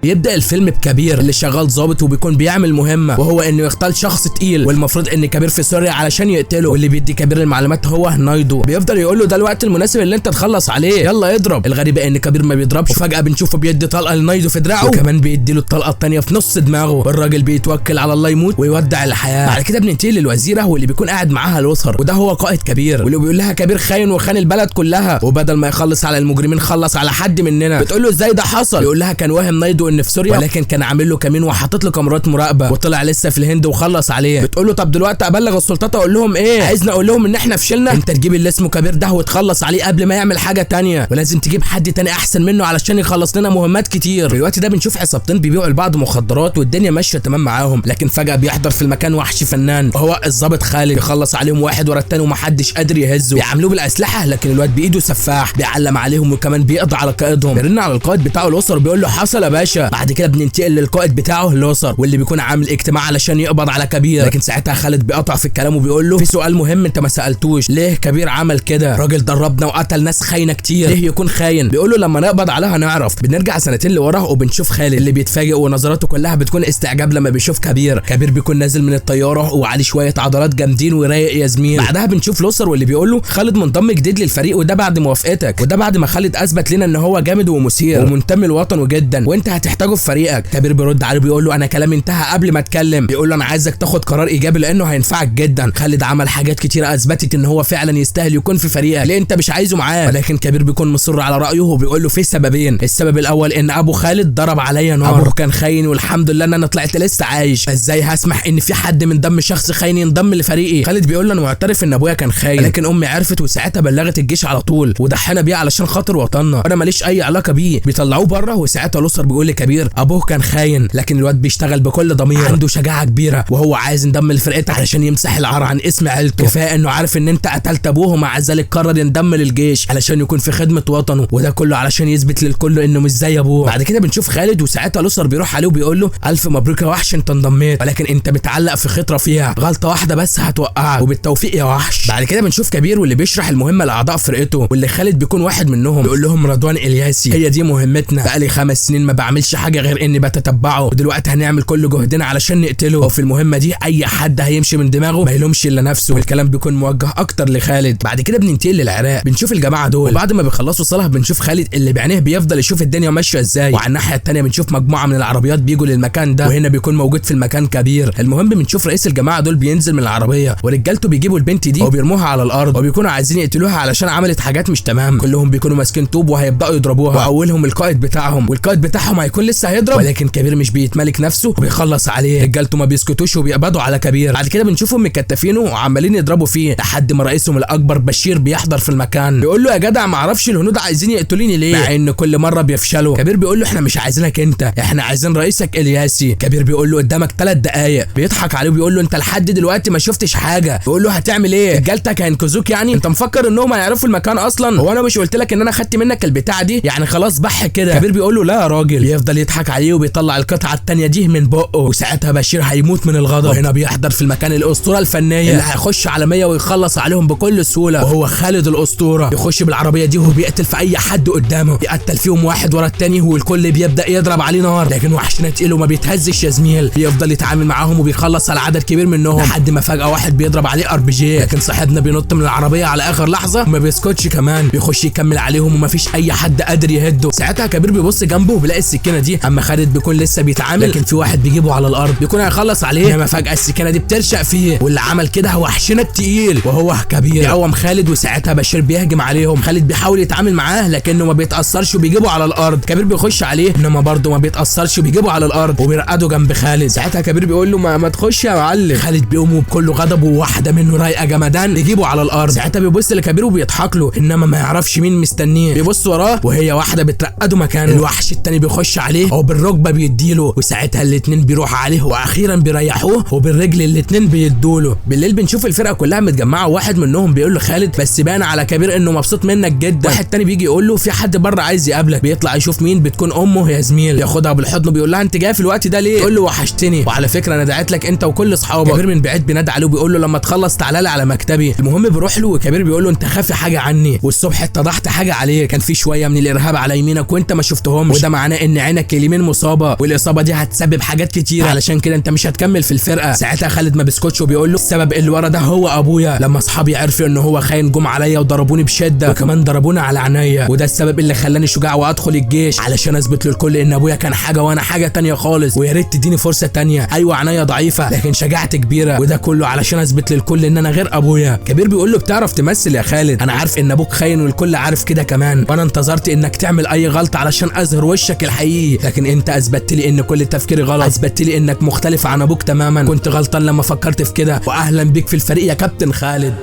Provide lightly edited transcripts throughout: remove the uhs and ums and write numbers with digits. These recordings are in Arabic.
بيبدأ الفيلم بكبير اللي شغال ضابط وبيكون بيعمل مهمة، وهو انه يختال شخص تقيل والمفروض ان كبير في سوريا علشان يقتله، واللي بيدي كبير المعلومات هو نايدو. بيفضل يقول له ده الوقت المناسب اللي انت تخلص عليه، يلا اضرب. الغريب ان كبير ما بيضربش، وفجأة بنشوفه بيدي طلقة لنايدو في دراعه، وكمان بيدي له الطلقة الثانية في نص دماغه، والراجل بيتوكل على الله يموت ويودع الحياة. بعد كده بننتقل للوزيرة واللي بيكون قاعد معاها لوثر، وده هو قائد كبير، واللي بيقول لها كبير خاين وخان البلد كلها، وبدل ما يخلص على المجرمين خلص على حد مننا. بتقول له ازاي ده حصل؟ يقول لها كان واهم نايدو ان في سوريا، ولكن كان عامل له كمين وحاطط له كاميرات مراقبه، وطلع لسه في الهند وخلص عليه. بتقول له طب دلوقتي ابلغ السلطات اقول لهم ايه؟ عايزني اقول لهم ان احنا فشلنا؟ انت تجيب اللي اسمه كبير ده وتخلص عليه قبل ما يعمل حاجه تانية، ولازم تجيب حد تاني احسن منه علشان يخلص لنا مهمات كتير. في الوقت ده بنشوف عصابتين بيبيعوا لبعض مخدرات والدنيا ماشيه تمام معاهم، لكن فجاه بيحضر في المكان وحش فنان وهو الضابط خالد، بيخلص عليهم واحد ورا التاني ومحدش قادر يهزه، بيعاملوه بالاسلحه لكن الواد بايده سفاح بيعلم عليهم وكمان بيقضي على قائدهم. بيرن على القائد بتاعه لوثر بيقول له حصل يا باشا. بعد كده بننتقل للقائد بتاعه لوثر واللي بيكون عامل اجتماع علشان يقبض على كبير، لكن ساعتها خالد بيقطع في الكلام وبيقول له في سؤال مهم انت ما سالتوش، ليه كبير عمل كده؟ راجل دربنا وقتل ناس خاينه كتير، ليه يكون خاين؟ بيقول له لما نقبض عليها هنعرف. بنرجع سنتين لورا وبنشوف خالد اللي بيتفاجئ ونظراته كلها بتكون استعجاب لما بيشوف كبير بيكون نازل من الطياره وعليه شويه عضلات جامدين ورايق يا زميل. بعدها بنشوف لوثر واللي بيقول له خالد منضم جديد للفريق وده بعد موافقتك، وده بعد ما خالد اثبت لنا ان هو جامد ومثير ومنتمي لوطنه جدا وانت هتحتاجه في فريقك. كبير بيرد عليه بيقول له انا كلامي انتهى قبل ما اتكلم، بيقول له انا عايزك تاخد قرار ايجابي لانه هينفعك جدا. خالد عمل حاجات كتيره اثبتت ان هو فعلا يستاهل يكون في فريقك، ليه انت مش عايزه معاه؟ ولكن كبير بيكون مصر على رايه وبيقول له في سببين، السبب الاول ان ابو خالد ضرب عليا نار، ابوه كان خاين والحمد لله ان انا طلعت لسه عايش، ازاي هسمح ان في حد من دم شخص خاين ينضم لفريقي؟ خالد بيقول له انا معترف ان ابويا كان خاين، لكن امي عرفت وساعتها بلغت الجيش على طول وضحينا بيه علشان خاطر وطننا، انا ماليش اي علاقه بيه. بيطلعوه بره وساعتها لوثر بيقول لكبير ابوه كان خاين، لكن الواد بيشتغل بكل ضمير، عنده شجاعه كبيره وهو عايز ينضم لفرقتك علشان يمسح العار عن اسم عيلته. كفايه انه عارف ان انت قتلت ابوه ومع ذلك قرر ينضم للجيش علشان يكون في خدمه وطنه، وده كله علشان يثبت للكل انه مش زي ابوه. بعد كده بنشوف خالد وساعتها لوثر بيروح عليه وبيقول له الف مبروك يا وحش انت انضميت، ولكن انت متعلق في خطره فيها غلطه واحده بس هتوقعك، وبالتوفيق يا وحش. بعد كده بنشوف كبير واللي بيشرح المهمه لاعضاء فرقته واللي خالد بيكون واحد منهم، بيقول لهم رضوان الياسي هي دي مهمتنا، بقالي 5 سنين ما بعملش حاجه غير اني بتتبعه، ودلوقتي هنعمل كل جهدنا علشان نقتله، وفي المهمه دي اي حد هيمشي من دماغه ما يلومش الا نفسه، والكلام بيكون موجه اكتر لخالد. بعد كده بننتقل للعراق، بنشوف الجماعه دول وبعد ما بيخلصوا صلاه بنشوف خالد اللي بعينيه بيفضل يشوف الدنيا ماشيه ازاي، وعلى الناحيه الثانيه بنشوف مجموعه من العربيات بيجوا للمكان ده، وهنا بيكون موجود في المكان كبير. المهم بنشوف رئيس الجماعه دول بينزل من العربيه ورجالته بيجيبوا البنت دي وبيرموها على الارض وبيكونوا عايزين يقتلوها علشان عملت حاجات مش تمام، كلهم بيكونوا ماسكين طوب وهيبداوا يضربوها، واولهم القائد بتاعهم، والقائد بتاعهم هيكون لسه هيضرب، ولكن كبير مش بيتملك نفسه وبيخلص عليه، رجالته ما بيسكتوش وبيقبضوا على كبير. بعد كده بنشوفهم مكتفينه وعمالين يضربوا فيه لحد ما رئيسهم الاكبر بشير بيحضر في المكان، بيقول له يا جدع ما اعرفش الهنود عايزين يقتلوني ليه مع ان كل مره بيفشلوا. كبير بيقول له احنا مش عايزينك انت، احنا عايزين رئيسك الياسي. كبير بيقول له قدامك 3 دقايق، بيضحك عليه وبيقول له انت لحد دلوقتي ما شفتش حاجه. بيقول له هتعمل ايه؟ رجالتك هينقذوك يعني؟ انت مفكر انهم هيعرفوا المكان اصلا؟ هو انا مش قلت لك ان انا خدت منك البتاعه دي؟ يعني خلاص بح كده. كبير بيقول له لا يا راجل، بيفضل يضحك عليه وبيطلع القطعه الثانيه دي من بقه، وساعتها بشير هيموت من الغضب، وهنا بيحضر في المكان الاسطوره الفنيه اللي هيخش عالميه ويخلص عليهم بكل سهوله، وهو خالد الاسطوره. يخش بالعربيه دي وهو بيقتل في اي حد قدامه، يقتل فيهم واحد ورا الثاني والكل بيبدا يضرب عليه نار، لكن وحشنا تقيل وما بيتهزش يا زميل، بيفضل يتعامل معاهم وبيخلص على عدد كبير منهم لحد ما فجاه واحد بيضرب عليه ار بي جي، لكن صاحبنا بينط من العربيه على اخر لحظه وما بيسكتش كمان، بيخش يكمل عليهم ومفيش اي حد قادر يهده. ساعتها كبير بيبص جنبه وبيلاقي السكينه دي، اما خالد بيكون لسه بيتعامل لكن في واحد بيجيبه على الارض بيكون هيخلص عليه، لما فجاه السكينه دي بترشق فيه، واللي عمل كده هو وحشنا التقيل وهو كبير. بيقوم خالد وساعتها بشير بيهجم عليهم، خالد بيحاول يتعامل معاه لكنه ما بيتاثرش وبيجيبه على الارض، كبير بيخش عليه انما برضه ما بيتاثرش وبيجيبه على الارض وبيرقده جنب خالد. ساعتها كبير بيقول له ما تخش يا معلم. خالد بيقوم بكل غضب وواحده منه رايقه جمدان يجيبه على الارض. ساعتها بيبص لكبير وبيضحك له انما ما يعرفش مين مستنيه، بيبص وراه وهي واحده بترقده مكانه. الوحش التاني بيخش عليه او بالركبه بيديله، وساعتها الاثنين بيروحوا عليه واخيرا بيريحوه وبالرجل الاثنين بيدوله. بالليل بنشوف الفرقه كلها متجمعه وواحد منهم بيقول له خالد بس باين على كبير انه مبسوط منك جدا. واحد تاني بيجي يقول له في حد بره عايز يقابلك، بيطلع يشوف مين، بتكون امه يا زميل، ياخدها بالحضن بيقول لها انت جايه في الوقت ده ليه؟ يقول له وحشتني وعلى فكره انا دعيت لك انت وكل اصحابك. كبير من بعيد بينادي عليه وبيقول له لما تخلص تعالى لي على مكتبي. المهم بيروح له وكبير بيقول له انت خافي حاجه عني والصبح اتضحت حاجه عليك، كان في شويه من الارهاب على يمينك وانت ما شفتهمش، وده معناه ان عينك اليمين مصابه والاصابه دي هتسبب حاجات كتير، علشان كده انت مش هتكمل في الفرقه. ساعتها خالد ما بيسكتش وبيقول له السبب اللي ورا ده هو ابويا، لما اصحابي عرفوا ان هو خاين جم عليا وضربوني بشده وكمان ضربوني على عينيا، وده السبب اللي خلاني شجاع وادخل الجيش علشان اثبت للكل ان ابويا كان حاجه وانا حاجه تانية خالص، ويا ريت تديني فرصه تانية. ايوه عينيا ضعيفه لكن شجاعتي كبيره، وده كله علشان اثبت للكل ان انا غير ابويا. كبير بيقول له بتعرف تمثل يا خالد، انا عارف ان ابوك خاين والكل عارف كده كمان، وانا انتظرت انك تعمل اي غلطه علشان اظهر وشك الحقيقي، لكن انت اثبتت لي ان كل تفكيري غلط، اثبتت لي انك مختلف عن ابوك تماما. كنت غلطان لما فكرت في كده، واهلا بيك في الفريق يا كابتن خالد.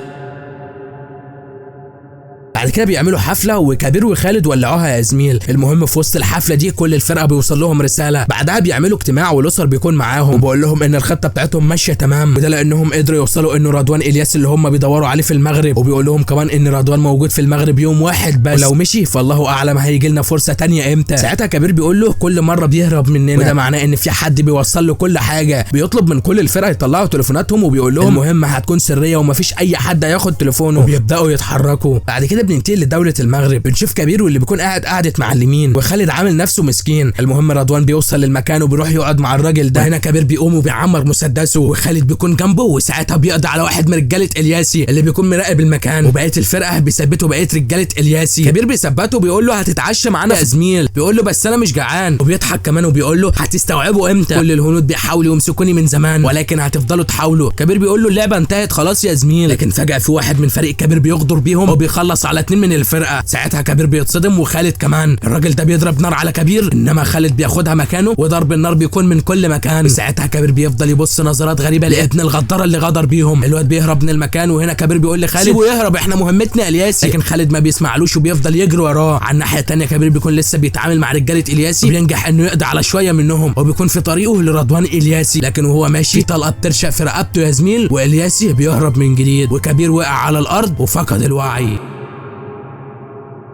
بعد كده بيعملوا حفله وكبير وخالد ولعوها يا زميل. المهم في وسط الحفله دي كل الفرقه بيوصل لهم رساله، بعدها بيعملوا اجتماع والاسر بيكون معاهم وبقول لهم ان الخطه بتاعتهم ماشيه تمام، وده لانهم قدروا يوصلوا انه رضوان الياس اللي هم بيدوروا عليه في المغرب، وبيقول لهم كمان ان رضوان موجود في المغرب يوم واحد بس، ولو مشي فالله اعلم هيجي لنا فرصه تانية امتى. ساعتها كبير بيقول له كل مره بيهرب مننا، وده معناه ان في حد بيوصل له كل حاجه. بيطلب من كل الفرقه يطلعوا تليفوناتهم وبيقول لهم المهمه هتكون سريه ومفيش اي حد هياخد تليفونه، وبيبداوا يتحركوا. بعد كده بننتقل لدوله المغرب، بنشوف كبير واللي بيكون قاعده معلمين وخالد عامل نفسه مسكين. المهم رضوان بيوصل للمكان وبيروح يقعد مع الراجل ده، هنا كبير بيقوم وبيعمر مسدسه وخالد بيكون جنبه، وساعتها بيقضي على واحد من رجاله الياسي اللي بيكون مراقب المكان، وبقيه الفرقه بيثبتوا بقيه رجاله الياسي. كبير بيثبته وبيقول له هتتعشى معانا يا زميل، بيقول له بس انا مش جعان، وبيضحك كمان وبيقول له هتستوعبوا امتى؟ كل الهنود بيحاولوا يمسكوني من زمان ولكن هتفضلوا تحاولوا. كبير بيقول له اللعبه انتهت خلاص يا زميل، لكن فجاه في واحد من فريق كبير بيغدر بيهم وبيخلص على 2 من الفرقه. ساعتها كبير بيتصدم وخالد كمان. الراجل ده بيضرب نار على كبير انما خالد بياخدها مكانه، وضرب النار بيكون من كل مكان. ساعتها كبير بيفضل يبص نظرات غريبه لابن الغدار اللي غدر بيهم. الواد بيهرب من المكان، وهنا كبير بيقول لخالد سيبه يهرب احنا مهمتنا الياسي، لكن خالد ما بيسمعلوش وبيفضل يجري وراه. على الناحيه الثانيه كبير بيكون لسه بيتعامل مع رجاله الياسي وبينجح انه يقضي على شويه منهم، وبيكون في طريقه لرضوان الياسي، لكن وهو ماشي طلقه بترشق في رقبته يا زميل، والياسي بيهرب من جديد وكبير وقع على الارض وفقد الوعي.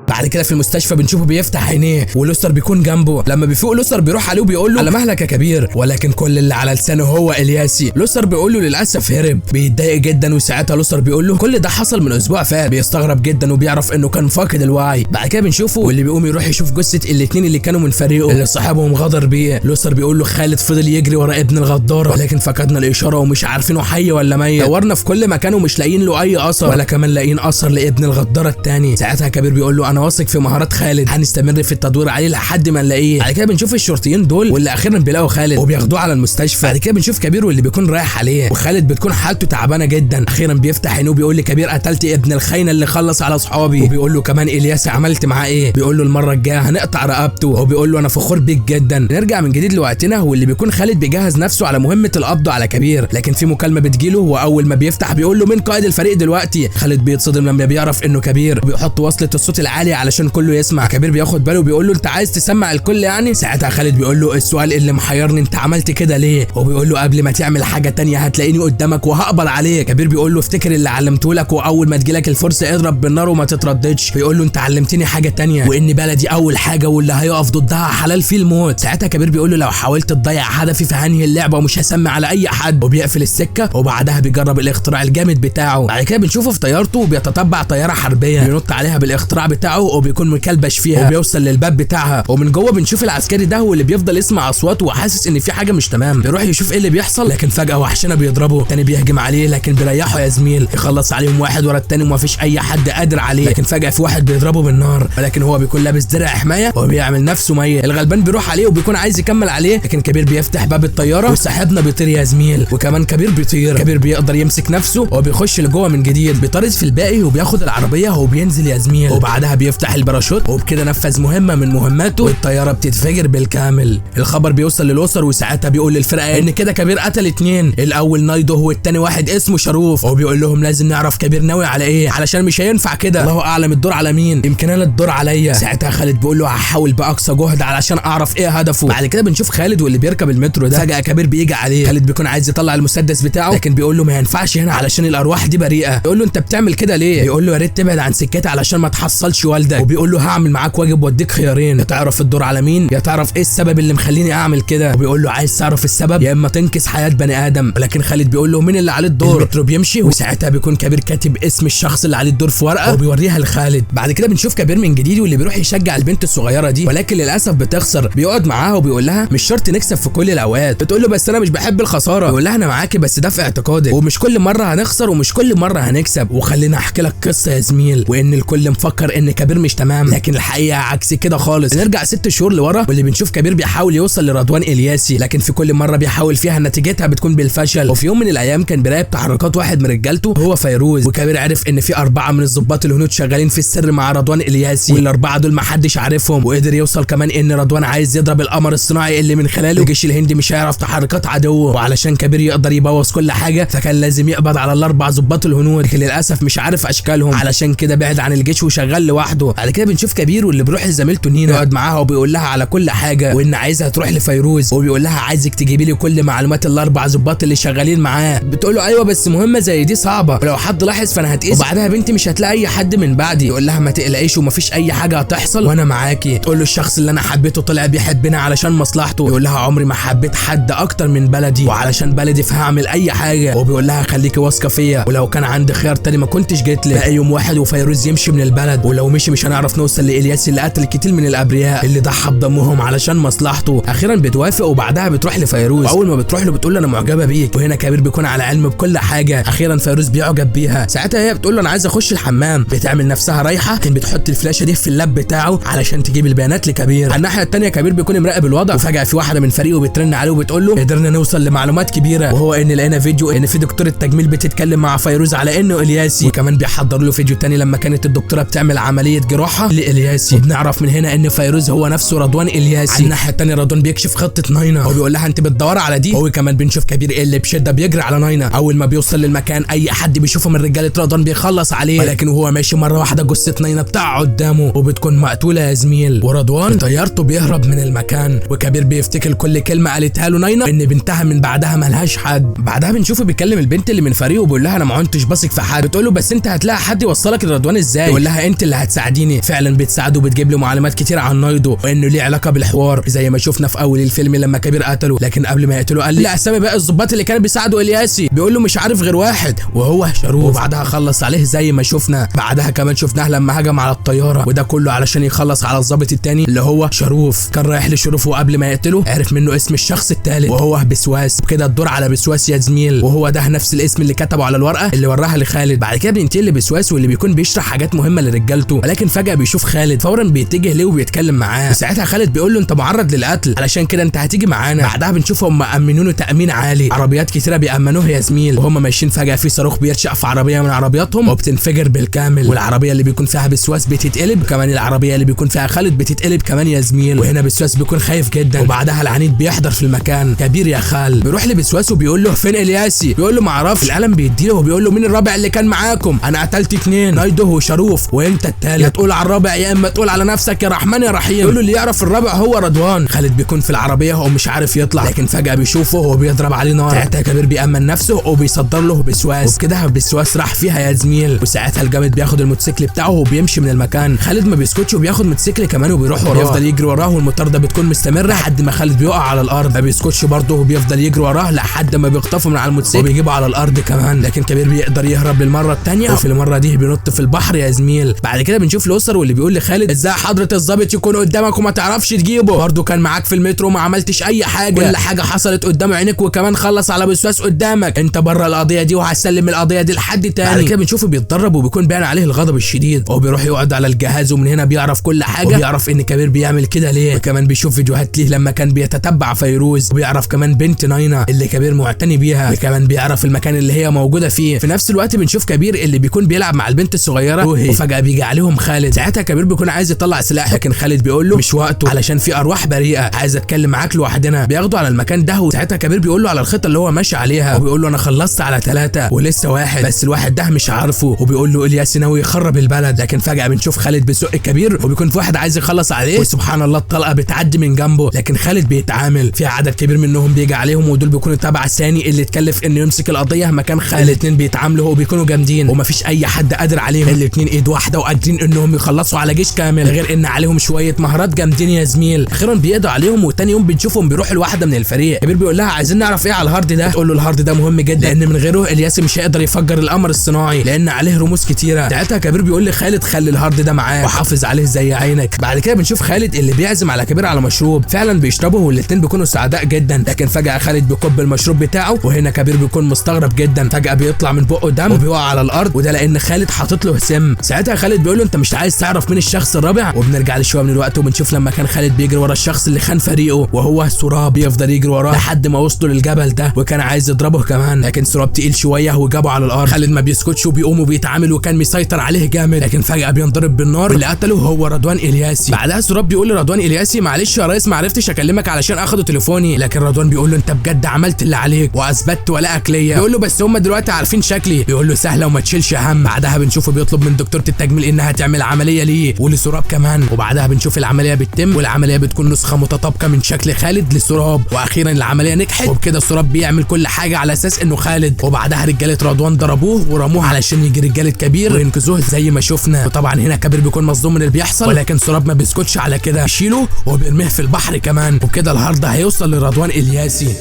بعد كده في المستشفى بنشوفه بيفتح عينيه ولوسر بيكون جنبه. لما بيفوق لوسر بيروح عليه وبيقول له على مهلك يا كبير، ولكن كل اللي على لسانه هو الياسي. لوسر بيقول له للاسف هرب، بيتضايق جدا، وساعتها لوسر بيقول له كل ده حصل من اسبوع فات. بيستغرب جدا وبيعرف انه كان فاقد الوعي. بعد كده بنشوفه واللي بيقوم يروح يشوف جثه الاثنين اللي كانوا من فريقه اللي صاحبهم غدر بيه. لوسر بيقول له خالد فضل يجري ورا ابن الغداره ولكن فقدنا الاشاره ومش عارفينه حي ولا ميت، دورنا في كل مكان ومش لاقيين له اي اثر ولا كمان لاقيين اثر لابن الغداره الثاني. ساعتها كبير بيقول له انا واثق في مهارات خالد، هنستمر في التدوير عليه لحد ما نلاقيه. بعد كده بنشوف الشرطيين دول واللي اخيرا بيلاقوا خالد وبياخدوه على المستشفى. بعد كده بنشوف كبير واللي بيكون رايح عليه، وخالد بتكون حالته تعبانه جدا. اخيرا بيفتح عينه وبيقول لكبير قتلت ابن الخاينه اللي خلص على اصحابي، وبيقول له كمان الياس عملت معاه ايه؟ بيقول له المره الجايه هنقطع رقبته، وبيقول له انا فخور بيك جدا. نرجع من جديد لوقتنا واللي بيكون خالد بيجهز نفسه على مهمه القبض على كبير، لكن في مكالمه بتجيله واول ما بيفتح بيقول له مين قائد الفريق دلوقتي؟ خالد بيتصدم لما بيعرف انه كبير، وبيحط وصله الصوت العاليه علشان كله يسمع. كبير بياخد باله وبيقول له انت عايز تسمع الكل يعني؟ ساعتها خالد بيقول له السؤال اللي محيرني انت عملت كده ليه؟ وبيقول له قبل ما تعمل حاجه تانية هتلاقيني قدامك وهقبض عليك. كبير بيقول له افتكر اللي علمته لك، واول ما تجيلك الفرصه اضرب بالنار وما تترددش. بيقول له انت علمتني حاجه تانية، وان بلدي اول حاجه واللي هيقف ضدها حلال فيه الموت. ساعتها كبير بيقول له لو حاولت تضيع هدفي فهنهي اللعبه ومش هسمع على اي حد، وبيقفل السكه وبعدها بيجرب الاختراع الجامد بتاعه. بعد كده بنشوفه في طيارته وبيتتبع طياره حربيه بينط عليها بالاختراع بتاعه وبيكون مكلبش فيها وبيوصل للباب بتاعها، ومن جوه بنشوف العسكري ده هو اللي بيفضل يسمع اصوات وحاسس ان في حاجه مش تمام. بيروح يشوف ايه اللي بيحصل، لكن فجاه وحشنا بيضربه، تاني بيهجم عليه لكن بيريحه يا زميل، يخلص عليهم واحد ورا التاني ومفيش اي حد قادر عليه. لكن فجاه في واحد بيضربه بالنار، ولكن هو بيكون لابس درع حمايه وبيعمل نفسه ميت. الغلبان بيروح عليه وبيكون عايز يكمل عليه، لكن كبير بيفتح باب الطياره وصاحبنا بيطير يا زميل، وكمان كبير بيطير. كبير بيقدر يمسك نفسه وبيخش لجوه من جديد، بيطارد في الباقي وبياخد العربيه وبينزل يا زميل، وبعدها بيفتح الباراشوت وبكده نفذ مهمه من مهماته والطياره بتتفجر بالكامل. الخبر بيوصل للاسر وساعتها بيقول للفرقه ان كده كبير قتل 2، الاول نايدو والتاني واحد اسمه شروف، وبيقول لهم لازم نعرف كبير ناوي على ايه علشان مش هينفع كده، الله اعلم الدور على مين، يمكن انا الدور عليا. ساعتها خالد بيقول له هحاول باقصى جهد علشان اعرف ايه هدفه. بعد كده بنشوف خالد واللي بيركب المترو ده، فجاه كبير بيجي عليه. خالد بيكون عايز يطلع المسدس بتاعه لكن بيقول له ما ينفعش هنا علشان الارواح دي بريئه. بيقول له انت بتعمل كده ليه؟ بيقول له يا ريت تبعد عن سكتي علشان ما تحصلش ولد. والدك وبيقول له هعمل معاك واجب واديك خيارين، يا تعرف الدور على مين يا تعرف ايه السبب اللي مخليني اعمل كده. وبيقول له عايز تعرف السبب يا اما تنقذ حياه بني ادم. ولكن خالد بيقول له مين اللي عليه الدور؟ المترو بيمشي وساعتها بيكون كبير كاتب اسم الشخص اللي عليه الدور في ورقه وبيوريها لخالد. بعد كده بنشوف كبير من جديد واللي بيروح يشجع البنت الصغيره دي، ولكن للاسف بتخسر. بيقعد معاها وبيقول لها مش شرط نكسب في كل الاوقات. بتقول له بس انا مش بحب الخساره. بيقول لها انا معاكي بس ده في اعتقادك، ومش كل مره هنخسر ومش كل مره هنكسب. وخلينا احكي لك قصه يا زميل، وان الكل مفكر ان كبير مش تمام لكن الحقيقه عكس كده خالص. نرجع 6 شهور لورا واللي بنشوف كبير بيحاول يوصل لرضوان الياسي، لكن في كل مره بيحاول فيها نتيجتها بتكون بالفشل. وفي يوم من الايام كان بيراقب تحركات واحد من رجالته هو فيروز، وكبير عرف ان في 4 من الضباط الهنود شغالين في السر مع رضوان الياسي، والاربعه دول محدش عارفهم. وقدر يوصل كمان ان رضوان عايز يضرب القمر الصناعي اللي من خلاله الجيش الهندي مش هيعرف تحركات عدوه، وعلشان كبير يقدر يبوظ كل حاجه فكان لازم يقبض على ال4 ضباط الهنود، لكن للاسف مش عارف اشكالهم علشان كده بعد عن الجيش وشغال لوحده. بعد كده بنشوف كبير واللي بيروح لزميلته نينا يقعد معاها وبيقول لها على كل حاجه وان عايزها تروح لفيروز، وبيقول لها عايزك تجيبي لي كل معلومات ال4 ضباط اللي شغالين معاه. بتقول له ايوه بس مهمه زي دي صعبه ولو حد لاحظ فانا هتقيس، وبعدها بنتي مش هتلاقي اي حد من بعدي. يقول لها ما تقلقيش ومفيش اي حاجه هتحصل وانا معاكي. تقول له الشخص اللي انا حبيته طلع بيحبنا علشان مصلحته. يقول لها عمري ما حبيت حد اكتر من بلدي وعلشان بلدي فهعمل اي حاجه. وبيقول لها خليكي واثقه فيا ولو كان عندي خيار تاني ما كنتش جيت لك. بقى يوم واحد وفيروز يمشي من البلد، ولو مش هنعرف نوصل لإلياس اللي قتل كتير من الابرياء اللي ضحى بدمهم علشان مصلحته. اخيرا بتوافق وبعدها بتروح لفيروز، واول ما بتروح له بتقول له انا معجبه بيك، وهنا كبير بيكون على علم بكل حاجه. اخيرا فيروز بيعجب بيها. ساعتها هي بتقول له انا عايزه اخش الحمام، بتعمل نفسها رايحه لكن بتحط الفلاشه دي في اللاب بتاعه علشان تجيب البيانات لكبير. على الناحيه الثانيه كبير بيكون مراقب الوضع، وفجاه في واحده من فريقه بترن عليه وبتقول له قدرنا نوصل لمعلومات كبيره، وهو ان لقينا فيديو ان في دكتوره تجميل بتتكلم مع فيروز على انه الياسي، وكمان بيحضر له فيديو تاني لما كانت الدكتوره بتعمل عمليه جراحه لالياسي. وبنعرف من هنا ان فيروز هو نفسه رضوان الياسي. على الناحيه الثانيه رضوان بيكشف خطه ناينا وبيقول لها انت بتدوري على دي. هو كمان بنشوف كبير اللي بشده بيجري على ناينا. اول ما بيوصل للمكان اي حد بيشوفه من رجاله رضوان بيخلص عليه، ولكن وهو ماشي مره واحده جثه ناينا بتقع قدامه وبتكون مقتوله يا زميل، ورضوان بطيارته بيهرب من المكان. وكبير بيفتكر كل كلمه قالتها له ناينا ان بنتها من بعدها ملهاش حد. بعدها بنشوفه بيكلم البنت اللي من فريقه وبيقول لها انا ما كنتش باثق في حد. بتقول له بس انت هتلاقي حد يوصلك لرضوان ازاي؟ يقول لها انت اللي هتساعديني. فعلا بتساعده وبتجيب له معلومات كتير عن نايدو وانه ليه علاقه بالحوار زي ما شفنا في اول الفيلم لما كبير قتله. لكن قبل ما يقتله قال لي اسامي بقى الضباط اللي كانوا بيساعدوا الياسي. بيقول له مش عارف غير واحد وهو شاروف، وبعدها خلص عليه زي ما شفنا. بعدها كمان شفناه لما هجم على الطياره، وده كله علشان يخلص على الضابط التاني اللي هو شاروف. كان رايح لشاروف وقبل ما يقتله عرف منه اسم الشخص الثالث وهو بسواس، وكده الدور على بسواس يا زميل، وهو ده نفس الاسم اللي كتبه على الورقه اللي وراها لخالد. بعد كده بينتقل لبسواس واللي بيكون بيشرح حاجات مهمه لرجالته، ولكن فجاه بيشوف خالد فورا بيتجه ليه وبيتكلم معاه. وساعتها خالد بيقول له انت معرض للقتل علشان كده انت هتيجي معانا. بعدها بنشوفهم مأمنونه تأمين عالي، عربيات كتيره بيأمنوها يا زميل، وهم ماشيين فجاه في صاروخ بيرشق في عربيه من عربياتهم وبتنفجر بالكامل، والعربيه اللي بيكون فيها بسواس بتتقلب، وكمان العربيه اللي بيكون فيها خالد بتتقلب كمان يا زميل. وهنا بسواس بيكون خايف جدا، وبعدها العنيد بيحضر في المكان. كبير يا خال بيروح لبسواس وبيقول له فين الياسي؟ بيقول له ما اعرفش. القلم بيديله وبيقول له مين الرابع اللي كان معاكم؟ انا قتلت 2 نايدو وشاروف وانت الثالث، يا تقول على الرابع يا اما تقول على نفسك يا رحمن يا رحيم. بيقول له اللي يعرف الرابع هو رضوان. خالد بيكون في العربيه وهو مش عارف يطلع، لكن فجاه بيشوفه وهو بيضرب عليه نار. ساعتها كبير بيأمن نفسه وبيصدر له بسواس، وبكده بسواس راح فيها يا زميل. وساعتها الجامد بياخد الموتوسيكل بتاعه وبيمشي من المكان. خالد ما بيسكتش وبياخد موتوسيكل كمان وبيروح وراه، بيفضل يجري وراه والمطارده بتكون مستمره لحد ما خالد بيقع على الارض. ما بيسكتش برضه وبيفضل يجري وراه لحد ما بيخطفه من على الموتوسيكل وبيجيبه على الارض كمان، لكن كبير بيقدر يهرب للمره الثانيه، وفي المره دي بينط في البحر يا زميل. بعد كده بنشوف الاسر واللي بيقول لخالد ازاي حضره الضابط يكون قدامك وما تعرفش تجيبه؟ برضه كان معاك في المترو وما عملتش اي حاجه، كل حاجه حصلت قدام عينيك وكمان خلص على بسواس قدامك. انت بره القضيه دي وهسلم القضيه دي لحد تاني. بعد كده بنشوفه بيتدرب وبيكون باين عليه الغضب الشديد، وهو بيروح يقعد على الجهاز ومن هنا بيعرف كل حاجه وبيعرف ان كبير بيعمل كده ليه. وكمان بيشوف فيديوهات ليه لما كان بيتتبع فيروز، وبيعرف كمان بنت ناينا اللي كبير معتني بيها، وكمان بيعرف المكان اللي هي موجوده فيه. في نفس الوقت بنشوف كبير اللي بيكون بيلعب مع البنت الصغيره وفجاه بيجي عليهم خالد. ساعتها كبير بيكون عايز يطلع سلاح، لكن خالد بيقول له مش وقته علشان في ارواح بريئه عايز اتكلم معاك لوحدنا. بياخده على المكان ده، وساعتها كبير بيقول له على الخطه اللي هو ماشي عليها، وبيقول له انا خلصت على 3 ولسه واحد، بس الواحد ده مش عارفه. وبيقول له الياس ناوي يخرب البلد، لكن فجاه بنشوف خالد بيسق كبير وبيكون في واحد عايز يخلص عليه، وسبحان الله الطلقه بتعدي من جنبه، لكن خالد بيتعامل. في عدد كبير منهم بيجي عليهم ودول بيكونوا تبع ثاني اللي اتكلف انه يمسك القضيه مكان خالد. الاثنين بيتعاملوا وبيكونوا جامدين ومفيش اي حد قادر عليهم، الاثنين ايد واحده وقادرين انهم يخلصوا على جيش كامل، غير ان عليهم شويه مهارات جامدين يا زميل. اخيرا بيقضوا عليهم، وتاني يوم بنشوفهم بيروحوا لواحده من الفريق. كبير بيقول لها عايزين نعرف ايه على الهارد ده. تقول له الهارد ده مهم جدا لان من غيره الياسي مش هيقدر يفجر القمر الصناعي لان عليه رموز كتيره. ساعتها كبير بيقول لخالد خلي الهارد ده معاه وحافظ عليه زي عينك. بعد كده بنشوف خالد اللي بيعزم على كبير على مشروب، فعلا بيشربه والاتنين بيكونوا سعداء جدا. لكن فجاه خالد بيكب المشروب بتاعه، وهنا كبير بيكون مستغرب جدا. فجاه بيطلع من بقه دم وبيقع على الارض، وده لان خالد حاطط له سم. ساعتها خالد بيقول له انت مش عايز تعرف مين الشخص الرابع. وبنرجع لشويه من الوقت وبنشوف لما كان خالد بيجري ورا الشخص اللي خان فريقه، وهو سراب. بيفضل يجري وراه لحد ما وصلوا للجبل ده، وكان عايز يضربه كمان، لكن سراب تقيل شويه وجابه على الارض. خالد ما بيسكتش وبيقوم وبيتعامل، وكان مسيطر عليه جامد. لكن فجاه بينضرب بالنار، واللي قتله هو رضوان الياسي. بعدها سراب بيقول لرضوان الياسي معلش يا ريس ما عرفتش اكلمك علشان اخدوا تليفوني. لكن رضوان بيقول له انت بجد عملت اللي عليك واثبتت ولاءك ليا. بيقول له بس هم دلوقتي عارفين شكلي. بيقول له سهله وما تشيلش هم. بعدها بنشوفه بيطلب من دكتوره التجميل انها تعمل عمليه ليه ولسراب كمان، وبعدها بنشوف العمليه بتتم، والعمليه بتكون نسخه متطابقه من شكل خالد لسراب. واخيرا العمليه نجحت، وبكده سراب بيعمل كل حاجه على اساس انه خالد. وبعدها رجاله رضوان ضربوه ورموه علشان يجي رجاله كبير وينقذوه زي ما شفنا. وطبعا هنا كبير بيكون مصدوم من اللي بيحصل، ولكن سراب ما بيسكتش على كده، بيشيله وبيرميه في البحر كمان. وبكده الهارد هيوصل لرضوان الياسي.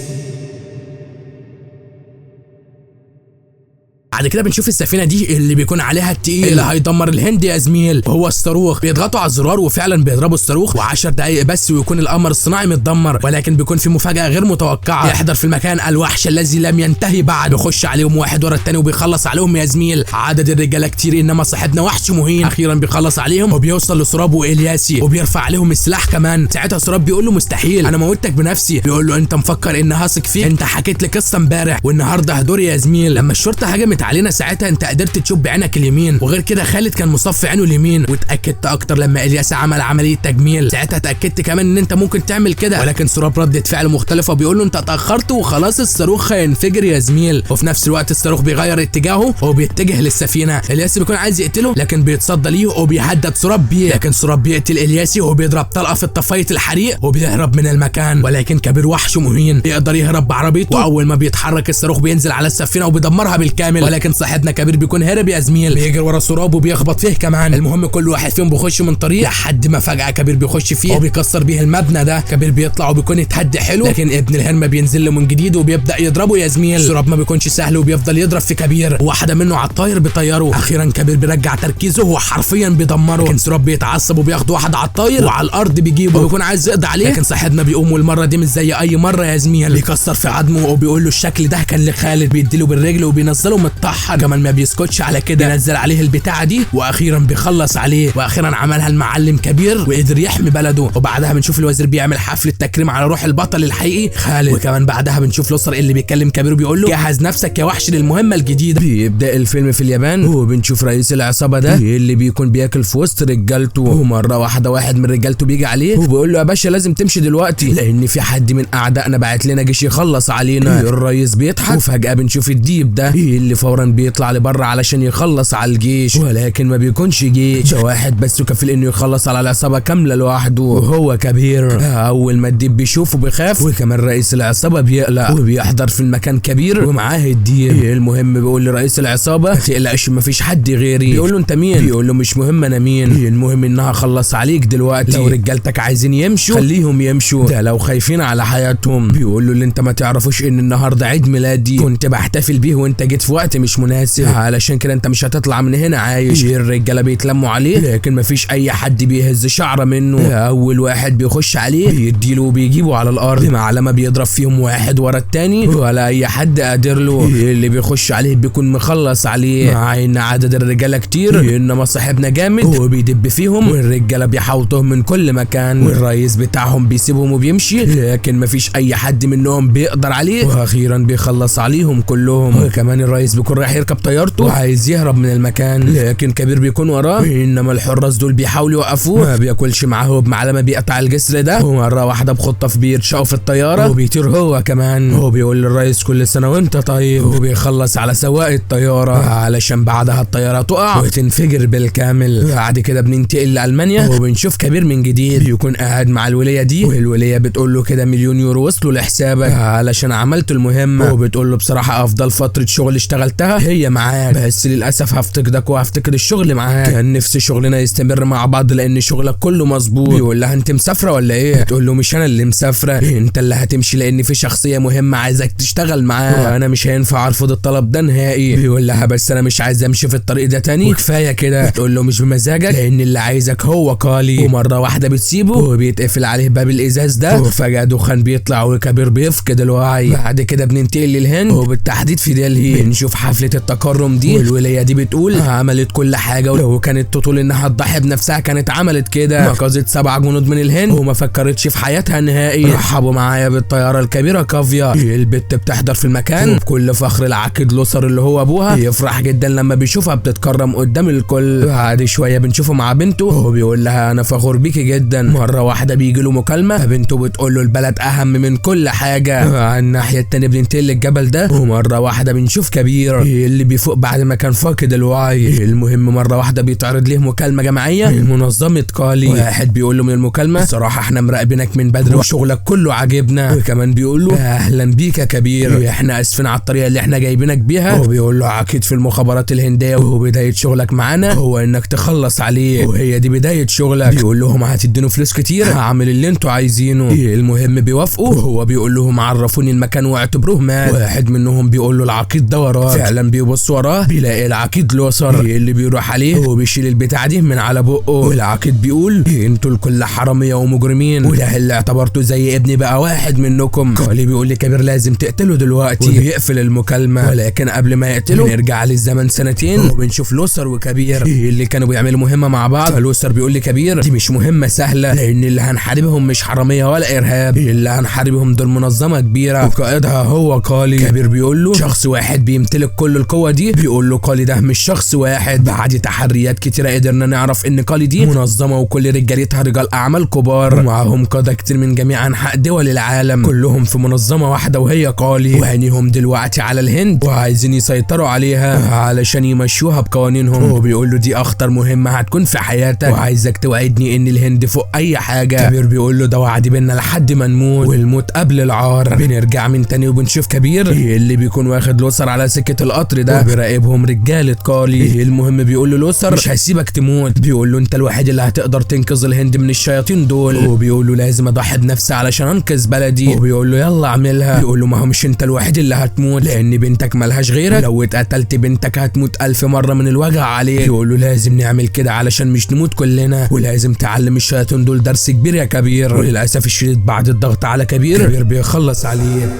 بعد كده بنشوف السفينه دي اللي بيكون عليها التقيل اللي هيدمر الهند يا زميل، وهو الصاروخ. بيضغطوا على الزرار وفعلا بيضربوا الصاروخ، و10 دقايق بس ويكون القمر الصناعي متدمر. ولكن بيكون في مفاجاه غير متوقعه. يحضر في المكان الوحش الذي لم ينتهي بعد، بيخش عليهم واحد ورا الثاني وبيخلص عليهم يا زميل. عدد الرجاله كتير انما صاحبنا وحش مهين. اخيرا بيخلص عليهم وبيوصل لسراب والياسي وبيرفع عليهم السلاح كمان. ساعتها سراب بيقول له مستحيل انا موتك بنفسي. بيقول له انت مفكر ان هثق فيك؟ انت حكيت لي قصه امبارح والنهارده هدور يا زميل. لما الشرطه هجمت علينا ساعتها انت قدرت تشوف بعينك اليمين، وغير كده خالد كان مصفي عينه اليمين. واتاكدت اكتر لما الياس عمل عمليه تجميل. ساعتها اتاكدت كمان ان انت ممكن تعمل كده. ولكن سراب ردت فعل مختلفه، بيقول له انت اتاخرت وخلاص الصاروخ هينفجر يا زميل. وفي نفس الوقت الصاروخ بيغير اتجاهه وبيتجه للسفينه. الياس بيكون عايز يقتله لكن بيتصدى ليه وبيهدد سراب بيه. لكن سراب بيقتل الياسي وبيضرب طلقه في طفايه الحريق وبيهرب من المكان. ولكن كبير وحش مهين بيقدر يهرب بعربيته، واول ما بيتحرك الصاروخ بينزل على السفينه وبيدمرها بالكامل. ولكن صاحبنا كبير بيكون هرب يا زميل، بيجري ورا سراب وبيخبط فيه كمان. المهم كل واحد فيهم بيخش من طريق لحد ما فجاه كبير بيخش فيه وبيكسر بيه المبنى ده. كبير بيطلع وبيكون يتهدى حلو، لكن ابن الهرمه بينزل له من جديد وبيبدا يضربه يا زميل. سراب ما بيكونش سهل وبيفضل يضرب في كبير، وواحده منه على الطاير بيطيره. اخيرا كبير بيرجع تركيزه وحرفيا بيدمره. لكن سراب بيتعصب وبياخد واحد على الطاير وعلى الارض بيجيبه وبيكون عايز يقضي عليه. لكن صاحبنا بيقوم والمره دي مش زي اي مره يا زميل، بيكسر في عظمه وبيقول له الشكل ده كان لخالد. بيديله بالرجل وبينزله متطحن كمان. ما بيسكتش على كده، بينزل عليه البتاعه دي واخيرا بيخلص عليه. واخيرا عملها المعلم كبير وقدر يحمي بلده. وبعدها بنشوف الوزير بيعمل حفله تكريم على روح البطل الحقيقي خالد. وكمان بعدها بنشوف لوسر اللي بيكلم كبير وبيقول له جهز نفسك يا وحش للمهمه الجديده. بيبدا الفيلم في اليابان وبنشوف رئيس العصابه ده اللي بيكون بياكل في وسط رجالته. ومره واحده واحد من رجالته بيجي عليه وبيقول له يا باشا لازم تمشي دلوقتي لان في حد من اعدائنا بعت لنا جيش يخلص علينا. الرئيس بيضحك وفجاه بنشوف الديب ده اللي فورا بيطلع لبره علشان يخلص على الجيش. ولكن ما بيكونش جيش، ده واحد بس كفيل انه يخلص على العصابه كامله لوحده وهو كبير. اول ما الديب بيشوفه بيخاف، وكمان رئيس العصابه بيقلق وبيحضر في المكان كبير ومعاه الديب. المهم بيقول لرئيس العصابه ما تقلقش مفيش حد غيري. بيقول له انت مين؟ بيقول له مش مهم انا مين، المهم انها اخلص عليك دلوقتي. لو رجالتك عايزين يمشوا خليهم يمشوا، ده لو خايفين على حياتهم. بيقول له اللي انت ما تعرفوش ان النهارده عيد ميلادي كنت بحتفل بيه وانت جيت في وقت مش مناسب، علشان كده انت مش هتطلع من هنا عايش. الرجاله بيتلموا عليه لكن مفيش اي حد بيهز شعره منه. اول واحد بيخش عليه بيديله وبيجيبه على الارض معلمه بيضرب فيهم واحد ورا التاني ولا اي حد قادر له. اللي بيخش عليه بيكون مخلص عليه، مع ان عدد الرجاله كتير انما صاحبنا جامد وبيدب فيهم والرجاله بيحاوطوهم من كل مكان. والرئيس بتاعهم بيسيبهم وبيمشي لكن مفيش اي حد منهم بيقدر عليه. واخيرا بيخلص عليهم كلهم. وكمان الرئيس بيكون رايح يركب طيارته وعايز يهرب من المكان لكن كبير بيكون وراه. انما الحراس دول بيحاولوا يوقفوه، ما بياكلش معاه بمعلمه بيقطع الجسر ده. ومره واحده بخطه بيرشقوا في الطياره وبيطير هو كمان. هو بيقول للرئيس كل سنه وانت طيب، وبيخلص على سواق الطياره علشان بعدها الطياره تقع وتنفجر بالكامل. بعد كده بننتقل لالمانيا وبنشوف كبير من جديد بيكون قاعد مع الوليه دي، والوليه بتقول له كده 1,000,000 يورو وصلوا لحسابك علشان عملت المهمه. وبتقول له بصراحه افضل فتره شغل اشتغلت عملتها هي معاك، بس للاسف هفتقدك وهفتقد الشغل معاك. كان نفسي شغلنا يستمر مع بعض لان شغلك كله مظبوط. بيقول لها انت مسافره ولا ايه؟ تقول له مش انا اللي مسافره، انت اللي هتمشي لان في شخصيه مهمه عايزك تشتغل معاها، وانا مش هينفع ارفض الطلب ده نهائي. بيقول لها بس انا مش عايز امشي في الطريق ده تاني وكفايه كده. تقول له مش بمزاجك لان اللي عايزك هو كالي. ومره واحده بتسيبه وبيتقفل عليه باب الازاز ده، وفجاه دخان بيطلع وكبير بيفقد الوعي. بعد كده بننتقل للهند وبالتحديد في دلهي، بنشوف حفله التكرم دي، والولايه دي بتقول عملت كل حاجه، ولو كانت تطول انها تضحي بنفسها كانت عملت كده. نقزت 7 جنود من الهند وما فكرتش في حياتها نهائي. رحبوا معايا بالطياره الكبيره كافيا. البت بتحضر في المكان وبكل فخر العقيد لوثر اللي هو ابوها يفرح جدا لما بيشوفها بتتكرم قدام الكل. بعد شويه بنشوفه مع بنته وهو بيقول لها انا فخور بيكي جدا. مره واحده بيجي له مكالمه، بنته بتقول له البلد اهم من كل حاجه. على الناحيه التانيه بننتقل للجبل ده، ومره واحده بنشوف كبير اللي بيفوق بعد ما كان فاقد الوعي. المهم مره واحده بيتعرض له مكالمه جماعيه من منظمه كالي. واحد بيقول له من المكالمه صراحه احنا مراقبينك من بدري وشغلك كله عاجبنا، وكمان بيقول له اهلا بيك يا كبير، احنا اسفين على الطريقه اللي احنا جايبينك بيها. وبيقول له اكيد في المخابرات الهنديه وبدايه شغلك معانا هو انك تخلص عليه، وهي دي بدايه شغلك. بيقول لهم هتدينوا فلوس كتير هعمل اللي انتوا عايزينه. المهم بيوافقوا، وهو بيقول لهم عرفوني المكان واعتبروه مات. واحد منهم بيقول له العقيد ده وراك. فعلا بيبص وراه بيلاقي العقيد لوثر اللي بيروح عليه وبيشيل البتاع دي من على بقه. والعقيد بيقول انتوا الكل حراميه ومجرمين، وده اللي اعتبرته زي ابني بقى واحد منكم. كالي بيقول لكبير لازم تقتله دلوقتي، وبيقفل المكالمه. ولكن قبل ما يقتله نرجع للزمن سنتين وبنشوف لوثر وكبير اللي كانوا بيعملوا مهمه مع بعض. فلوثر بيقول لكبير دي مش مهمه سهله لان اللي هنحاربهم مش حراميه ولا ارهاب، اللي هنحاربهم دول منظمه كبيره وقائدها هو كالي. كبير بيقول له شخص واحد بيمتلك كل القوه دي. بيقول له كالي ده مش شخص واحد، بعد تحريات كتيره قدرنا نعرف ان كالي دي منظمه وكل رجالتها رجال اعمال كبار، ومعاهم قاده كتير من جميع انحاء دول العالم، كلهم في منظمه واحده وهي كالي. وعينيهم دلوقتي على الهند وعايزين يسيطروا عليها علشان يمشوها بقوانينهم. وبيقول له دي اخطر مهمه هتكون في حياتك، وعايزك توعدني ان الهند فوق اي حاجه. كبير بيقول له ده وعد بينا لحد ما نموت، والموت قبل العار. بنرجع من تاني وبنشوف كبير اللي بيكون واخد لوثر على سكه القطر ده وبيراقبهم رجاله كالي. المهم بيقول له لوثر مش هسيبك تموت، بيقول له انت الوحيد اللي هتقدر تنقذ الهند من الشياطين دول. وبيقول له لازم اضحي بنفسي علشان انقذ بلدي. وبيقول له يلا اعملها. بيقول له ما هو مش انت الوحيد اللي هتموت لان بنتك ملهاش غيرك، لو اتقتلت بنتك هتموت 1000 مره من الوجع عليك. بيقول له لازم نعمل كده علشان مش نموت كلنا، ولازم تعلم الشياطين دول درس كبير يا كبير. وللاسف الشديد بعد الضغط على كبير بيخلص عليه.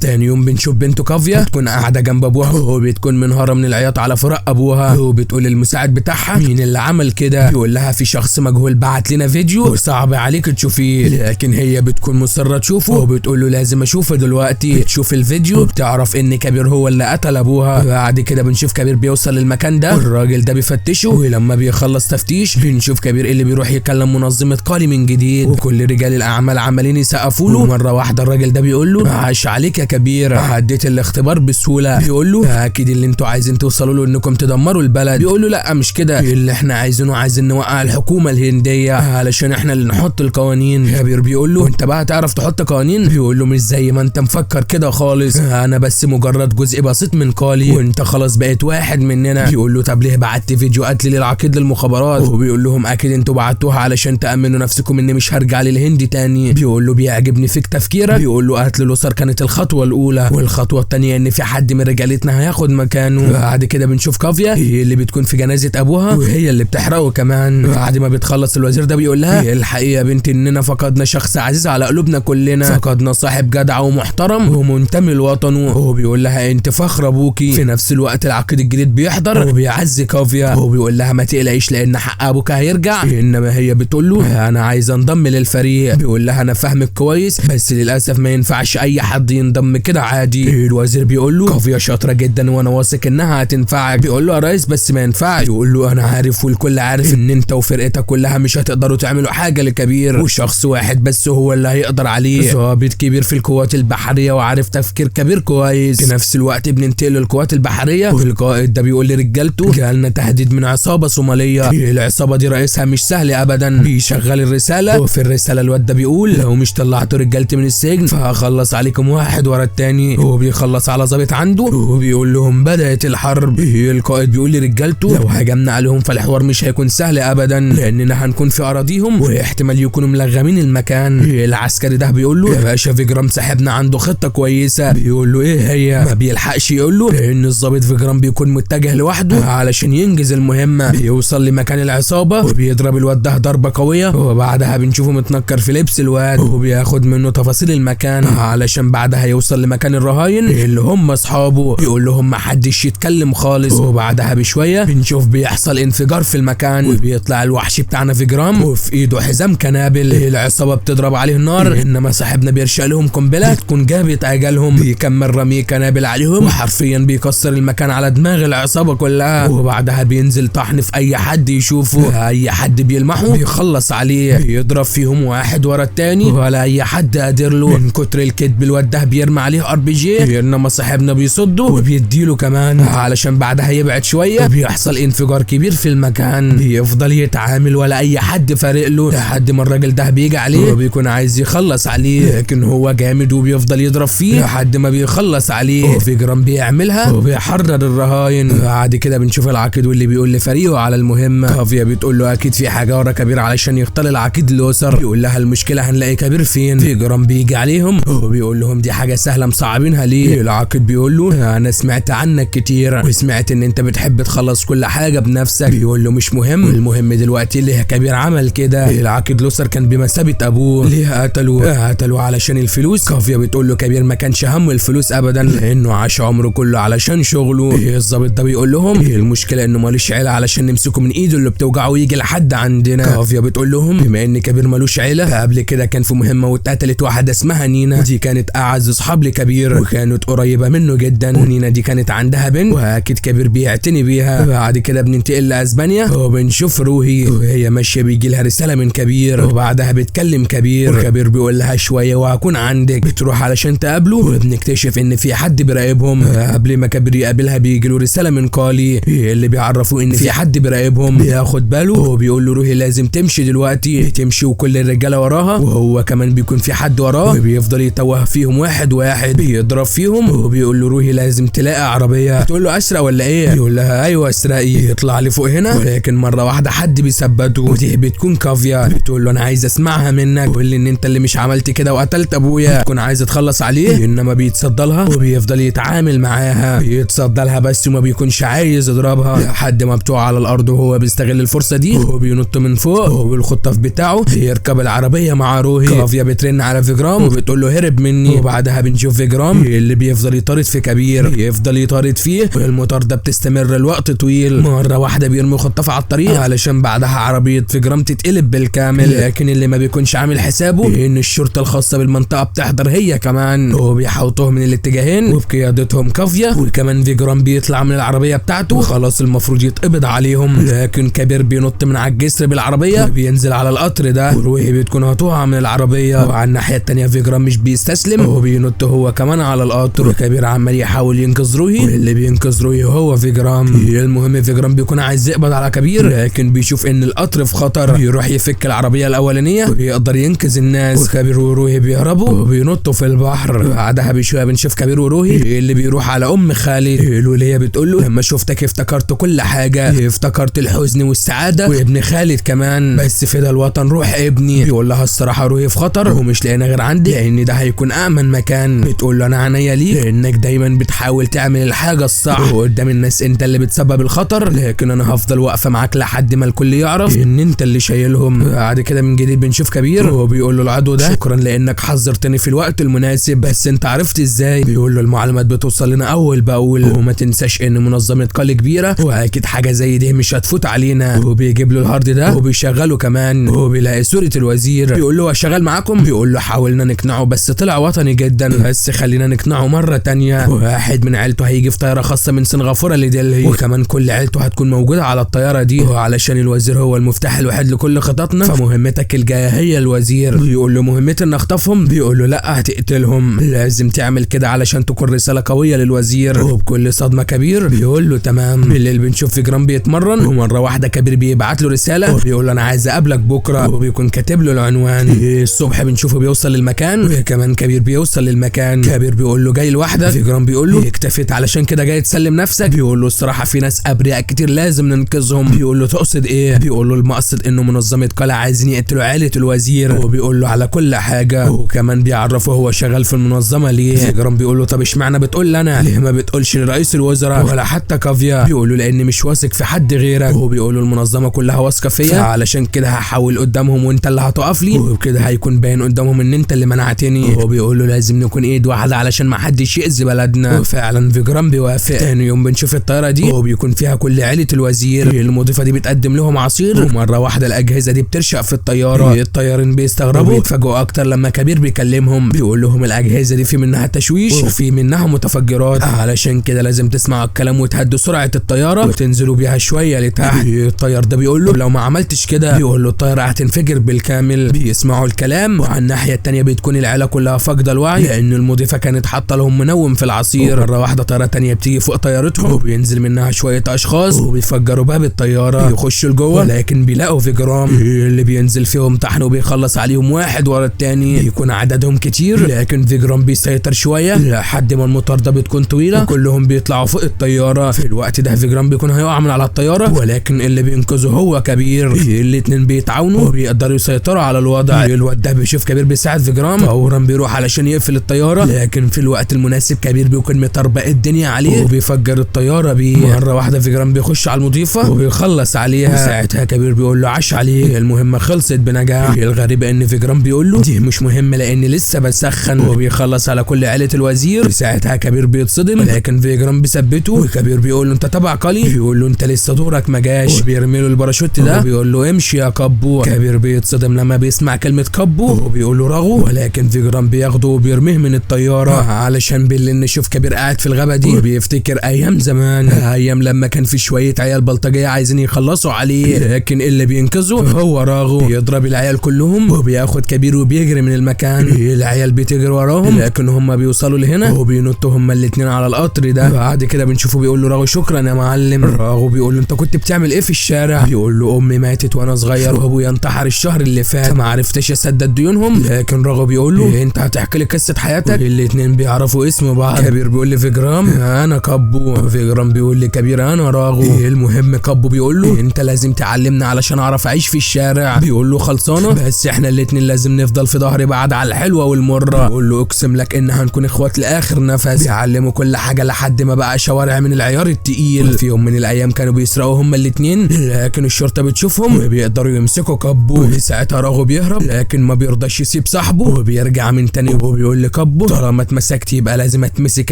تاني يوم بنشوف بنته كافيا تكون قاعده جنب ابوها وهو بتكون منهاره من العياط على فراق ابوها، وبتقول للمساعد بتاعها مين اللي عمل كده. بيقول لها في شخص مجهول بعت لنا فيديو وصعب عليك تشوفيه، لكن هي بتكون مصره تشوفه وبتقول له لازم اشوفه دلوقتي. بتشوف الفيديو وبتعرف ان كبير هو اللي قتل ابوها. بعد كده بنشوف كبير بيوصل للمكان ده والراجل ده بيفتشه، ولما بيخلص تفتيش بنشوف كبير اللي بيروح يكلم منظمه كالي من جديد، وكل رجال الاعمال عمالين يسقفوا له. ومره واحده الراجل ده بيقول له عاش عليك يا كبير، عديت الاختبار بسهوله. بيقول له اكيد اللي انتوا عايزين توصلوا له انكم تدمروا البلد. بيقول له لا مش كده، اللي احنا عايزينه عايزين نوقع الحكومه الهنديه علشان احنا اللي نحط القوانين. كبير بيقول له انت بقى تعرف تحط قوانين؟ بيقول له مش زي ما انت مفكر كده خالص، انا بس مجرد جزء بسيط من كالي وانت خلاص بقيت واحد مننا. بيقول له طب ليه بعت فيديو قتل للعقيد للمخابرات؟ وبيقول لهم اكيد انتوا بعتوها علشان تامنوا نفسكم اني مش هرجع للهند تاني. بيقول له بيعجبني فيك تفكيرك. بيقول له قتل لوثر كانت الخطوه الاولى، والخطوه الثانيه ان في حد من رجالتنا هياخد مكانه. بعد كده بنشوف كافيا هي اللي بتكون في جنازه ابوها وهي اللي بتحرقه كمان. بعد ما بتخلص الوزير ده بيقول لها الحقيقه يا بنتي اننا فقدنا شخص عزيز على قلوبنا كلنا، فقدنا صاحب جدع ومحترم ومنتمي لوطنه. وهو بيقول لها انت فخر ابوكي. في نفس الوقت العقيد الجديد بيحضر وبيعزي كافيا، وهو بيقول لها ما تقلقيش لان حق ابوك هيرجع. انما هي بتقول له انا عايزه انضم للفريق. بيقول لها انا فاهمك كويس بس للاسف ما ينفعش اي حد ينضم كده عادي. الوزير بيقول له كافيا شاطره جدا وانا واثق انها هتنفعك. بيقول له يا ريس بس ما ينفعش. يقول له انا عارف والكل عارف ان انت وفرقتك كلها مش هتقدروا تعملوا حاجه لكبير، وشخص واحد بس هو اللي هيقدر عليه، ضابط كبير في القوات البحريه وعارف تفكير كبير كويس. في نفس الوقت بننتقل للقوات البحريه والقائد ده بيقول لرجالته جالنا تهديد من عصابه صوماليه. العصابه دي رئيسها مش سهل ابدا. بيشغل الرساله وفي الرساله الواد ده بيقول لو مش طلعتوا رجالتي من السجن فهخلص عليكم واحد ورا التاني. وبيخلص على ضابط عنده وبيقول لهم بدات الحرب. القائد بيقول لرجالته لو هجمنا عليهم فالحوار مش هيكون سهل ابدا لاننا هنكون في اراضيهم واحتمال يكونوا ملغمين المكان. العسكري ده بيقول له يا باشا فيجرام صاحبنا عنده خطه كويسه. بيقول له ايه هي؟ ما بيلحقش يقول له لان الضابط فيجرام بيكون متجه لوحده علشان ينجز المهمه. بيوصل لمكان العصابه وبيضرب الواد ده ضربه قويه وبعدها بنشوفه متنكر في لبس الواد وبياخد منه تفاصيل المكان علشان بعدها يوصل لمكان الرهاين اللي هم اصحابه. يقول لهم ما حدش يتكلم خالص. وبعدها بشويه بنشوف بيحصل انفجار في المكان وبيطلع الوحش بتاعنا فيجرام وفي ايده حزام قنابل. العصابه بتضرب عليه النار انما صاحبنا بيرشق لهم قنبله تكون جابت اجلهم. بيكمل رمي قنابل عليهم وحرفيا بيكسر المكان على دماغ العصابه كلها. وبعدها بينزل طحن في اي حد يشوفه، اي حد بيلمحه بيخلص عليه، بيضرب فيهم واحد ورا التاني ولا اي حد قادر له. من كتر الكذب الواد ده بيرمي عليه RPG انما صاحبنا بيصده وبيديله كمان علشان بعدها يبعد شويه. بيحصل انفجار كبير في المكان. بيفضل يتعامل ولا اي حد فارق له لحد ما الراجل ده بيجي عليه وبيكون عايز يخلص عليه لكن هو جامد وبيفضل يضرب فيه لحد ما بيخلص عليه. فيجرام بيعملها وبيحرر الرهاين. بعد كده بنشوف العقيد واللي بيقول لفريقه على المهمه. كافيا بتقول له اكيد في حاجه ورا كبير علشان يختار العقيد الاسر. بيقول لها المشكله هنلاقي كبير فين. فيجرام بيجي عليهم وبيقول لهم دي حاجه سهله مصعبينها ليه. العقيد بيقول له انا سمعت عنك كتير وسمعت ان انت بتحب تخلص كل حاجه بنفسك. بيقول له مش مهم، المهم دلوقتي ليه كبير عمل كده. العقيد لوسر كان بمثابه ابوه. ليه قتلوا علشان الفلوس. كافيا بتقول له كبير ما كانش همه الفلوس ابدا لانه عاش عمره كله علشان شغله. الظابط ده بيقول لهم المشكله انه مالوش عيله علشان نمسكه من ايده اللي بتوجعه ويجي لحد عندنا. كافيا بتقول لهم بما ان كبير مالوش عيله قبل كده كان في مهمه واتقتلت واحده اسمها نينا. دي كانت اعز اصحاب لكبير وكانت قريبه منه جدا ونينا دي كانت عندها بنت واكيد كبير بيعتني بيها. بعد كده بننتقل لاسبانيا وبنشوف روهي وهي ماشيه بيجي لها رساله من كبير وبعدها بتكلم كبير وكبير بيقول لها شويه وهكون عندك. بتروح علشان تقابله وبنكتشف ان في حد بيراقبهم. قبل ما كبير يقابلها بيجي له رساله من كالي اللي بيعرفوا ان في حد بيراقبهم. بياخد باله وبيقول له روهي لازم تمشي دلوقتي. تمشي وكل الرجاله وراها وهو كمان بيكون في حد وراه وبيفضل يتوه فيهم واحد واحد بيضرب فيهم وبيقول له روهي لازم تلاقي عربيه. بتقول له اسرق ولا ايه؟ يقول لها ايوه اسرقي. يطلع لي فوق هنا ولكن مره واحده حد بيثبته ودي بتكون كافيا. بتقول له انا عايز اسمعها منك وقول لي ان انت اللي مش عملت كده وقتلت ابويا. بتكون عايزه تخلص عليه انما بيتصدى لها وبيفضل يتعامل معاها. بيتصدى لها بس وما بيكونش عايز يضربها لحد ما بتقع على الارض وهو بيستغل الفرصه دي وبينط من فوق وبالخطاف بتاعه بيركب العربيه مع روهي. كافيا بترن على فيجرام وبتقول له هرب مني. وبعدها بنشوف فيجرام اللي بيفضل يطارد في كبير يفضل يطارد فيه والمطارده بتستمر لوقت طويل. مره واحده بيرمي خطاف على الطريق علشان بعدها عربيه فيجرام تتقلب بالكامل لكن اللي ما بيكونش عامل حسابه ان الشرطه الخاصه بالمنطقه بتحضر هي كمان وبيحوطوه من الاتجاهين وبقيادتهم كافيا وكمان فيجرام بيطلع من العربيه بتاعته وخلاص المفروض يتقبض عليهم لكن كبير بينط من على الجسر بالعربيه وبينزل على القطر ده وروهي بتكون هتقع من العربيه. وعلى الناحيه الثانيه فيجرام مش بيستسلم وبينط هو كمان على القطر وكبير عمال يحاول ينقذ روهي واللي بينقذ روهي هو فيجرام. المهم فيجرام بيكون عايز يقبض على كبير لكن بيشوف ان القطر في خطر. بيروح يفك العربيه الاولانيه وبيقدر ينقذ الناس وكبير وروهي بيهربوا وبينطوا في البحر. بعدها بشويه بنشوف كبير وروهي اللي بيروح على ام خالد. الوليه بتقول له لما شفتك افتكرت كل حاجه، افتكرت الحزن والسعاده وابن خالد كمان بس فدا الوطن روح ابني. بيقول لها الصراحه روهي في خطر ومش لاقينا غير عندي لان ده هيكون امن مكان. بتقول له انا عينيا ليك لانك دايما بتحاول تعمل الحاجه الصح وقدام الناس انت اللي بتسبب الخطر لكن انا هفضل واقفه معاك لحد ما الكل يعرف ان انت اللي شايلهم. بعد كده من جديد بنشوف كبير وبيقول له العضو ده شكرا لانك حذرتني في الوقت المناسب بس انت عرفت ازاي. بيقول له المعلومات بتوصل لنا اول باول وما تنساش ان منظمه كالي كبيره واكيد حاجه زي دي مش هتفوت علينا. وبيجيب له الهارد ده وبيشغله كمان وبيلاقي صوره الوزير. بيقول له شغال معاكم. بيقول له حاولنا نقنعه بس طلع وطني جدا بس خلينا نقنعه مرة تانية. واحد من عيلته هيجي في طيارة خاصة من سنغافورة لدلهي، وكمان كل عيلته هتكون موجودة على الطيارة دي، وعلشان الوزير هو المفتاح الوحيد لكل خططنا فمهمتك الجاية هي الوزير. بيقول له مهمتي ان اخطفهم؟ بيقول له لا هتقتلهم، لازم تعمل كده علشان تكون رسالة قوية للوزير. وبكل صدمة كبير بيقول له تمام. بالليل بنشوف فيجرام بيتمرن، ومرة واحدة كبير بيبعت له رسالة وبيقول له انا عايز اقابلك بكرة، وبيكون كاتب له العنوان. الصبح بنشوفه بيوصل للمكان، وكمان كبير بيوصل للمكان. كبير بيقول له جاي لوحدك؟ فيجرام بيقول له اكتفيت علشان كده جاي تسلم نفسك؟ بيقول له الصراحة في ناس ابرياء كتير لازم ننقذهم. بيقول له تقصد ايه؟ بيقول له المقصد انه منظمة قلعة عايزين يقتلوا عائلة الوزير، وبيقول له على كل حاجة، وكمان بيعرفه هو شغال في المنظمة ليه. فيجرام بيقول له طب اشمعنى بتقول لي انا؟ ليه ما بتقولش لرئيس الوزراء ولا حتى كافيا؟ بيقول له لاني مش واثق في حد غيرك. وبيقول له المنظمة كلها واثقة فيا، علشان كده هحاول قدامهم وانت اللي هتقف لي، وبكده هيكون باين قدامهم ان انت اللي منعتني. وبيقول له لازم نكون ايد واحدة علشان ما حدش يأذي بلدنا. وفعلا فيجرام بيوافق. تاني يوم بنشوف الطيارة دي وبيكون فيها كل عيلة الوزير. المضيفة دي بتقدم لهم عصير، ومرة واحدة الأجهزة دي بترشق في الطيارة. الطيارين بيستغربوا ويتفاجئوا أكتر لما كبير بيكلمهم، بيقول لهم الأجهزة دي في منها تشويش وفي منها متفجرات، علشان كده لازم تسمعوا الكلام وتهدوا سرعة الطيارة وتنزلوا بيها شوية لتحت. الطيار ده بيقول له لو ما عملتش كده بيقول له الطيارة هتنفجر بالكامل. بيسمعوا الكلام، وعلى الناحية التانية بتكون العيلة كلها فاقدة الوعي لأن المضيفة كانت حاطة لهم منوم في العصير. مرة واحدة طيارة تانية بتيجي فوق طيارتهم وبينزل منها شوية أشخاص وبيفجروا باب الطيارة. يخشوا لجوه لكن بيلاقوا فيجرام اللي بينزل فيهم طحن وبيخلص عليهم واحد ورا التاني. بيكون عددهم كتير لكن فيجرام بيسيطر شوية لحد ما المطاردة بتكون طويلة وكلهم بيطلعوا فوق الطيارة. في الوقت ده فيجرام بيكون هيقع من على الطيارة، ولكن اللي بينقذه هو كبير. الاتنين بيتعاونوا وبيقدروا يسيطروا على الوضع. الواد ده بيشوف كبير بيساعد فيجرام فورا بيروح علشان يقفل الطيارة، لكن في الوقت المناسب كبير بيكون مطربق الدنيا عليه وبيفجر الطيارة بيه. مرة واحدة فيجرام بيخش على المضيفة وبيخلص عليها. ساعتها كبير بيقول له عاش عليه، المهمة خلصت بنجاح. الغريب ان فيجرام بيقول له دي مش مهمة لاني لسه بسخن، وبيخلص على كل عيلة الوزير. ساعتها كبير بيتصدم لكن فيجرام بيثبته، وكبير بيقول له انت تبع قلي؟ بيقول له انت لسه دورك ما جاش، وبيرمي له الباراشوت ده وبيقول له امشي يا كابو. كبير بيتصدم لما بيسمع كلمة كابو وبيقول له رغو، ولكن فيجرام بياخده وبيرميه من الطيارة علشان بالليل نشوف كبير قاعد في الغابة دي وبيفتكر ايام زمان، ايام لما كان في شوية عيال بلطجية عايزين يخلصوا عليه، لكن اللي بينقذه هو راغو. بيضرب العيال كلهم وبياخد كبير وبيجري من المكان. العيال بتجري وراهم لكن هم بيوصلوا لهنا وبينطوا هما الاتنين على القطر ده. بعد كده بنشوفه بيقول له راغو شكرا يا معلم. راغو بيقول له انت كنت بتعمل ايه في الشارع؟ بيقول له امي ماتت وانا صغير وابويا انتحر الشهر اللي فات فما عرفتش اسدد ديونهم. لكن راغو بيقول له انت هتحكي لي قصة حياتك؟ الاتنين بيعرفوا اسم بعض. كبير بيقول لي فيجرام انا كابو، فيجرام بيقول لي كبير انا راغو. المهم كابو بيقول له انت لازم تعلمنا علشان اعرف اعيش في الشارع. بيقول له خلصانه، بس احنا الاتنين لازم نفضل في ظهر بعض على الحلوه والمره. بيقول له اقسم لك ان هنكون اخوات لاخر نفس. بيعلموا كل حاجه لحد ما بقى شوارع من العيار التقيل. في يوم من الايام كانوا بيسرقوا هما الاتنين لكن الشرطه بتشوفهم وبيقدروا يمسكوا كابو. ساعتها راغو بيهرب لكن ما بيرضاش يسيب صاحبه وبيرجع من تاني وبيقول لكابو طالما اتمسكت يبقى لازم اتمسك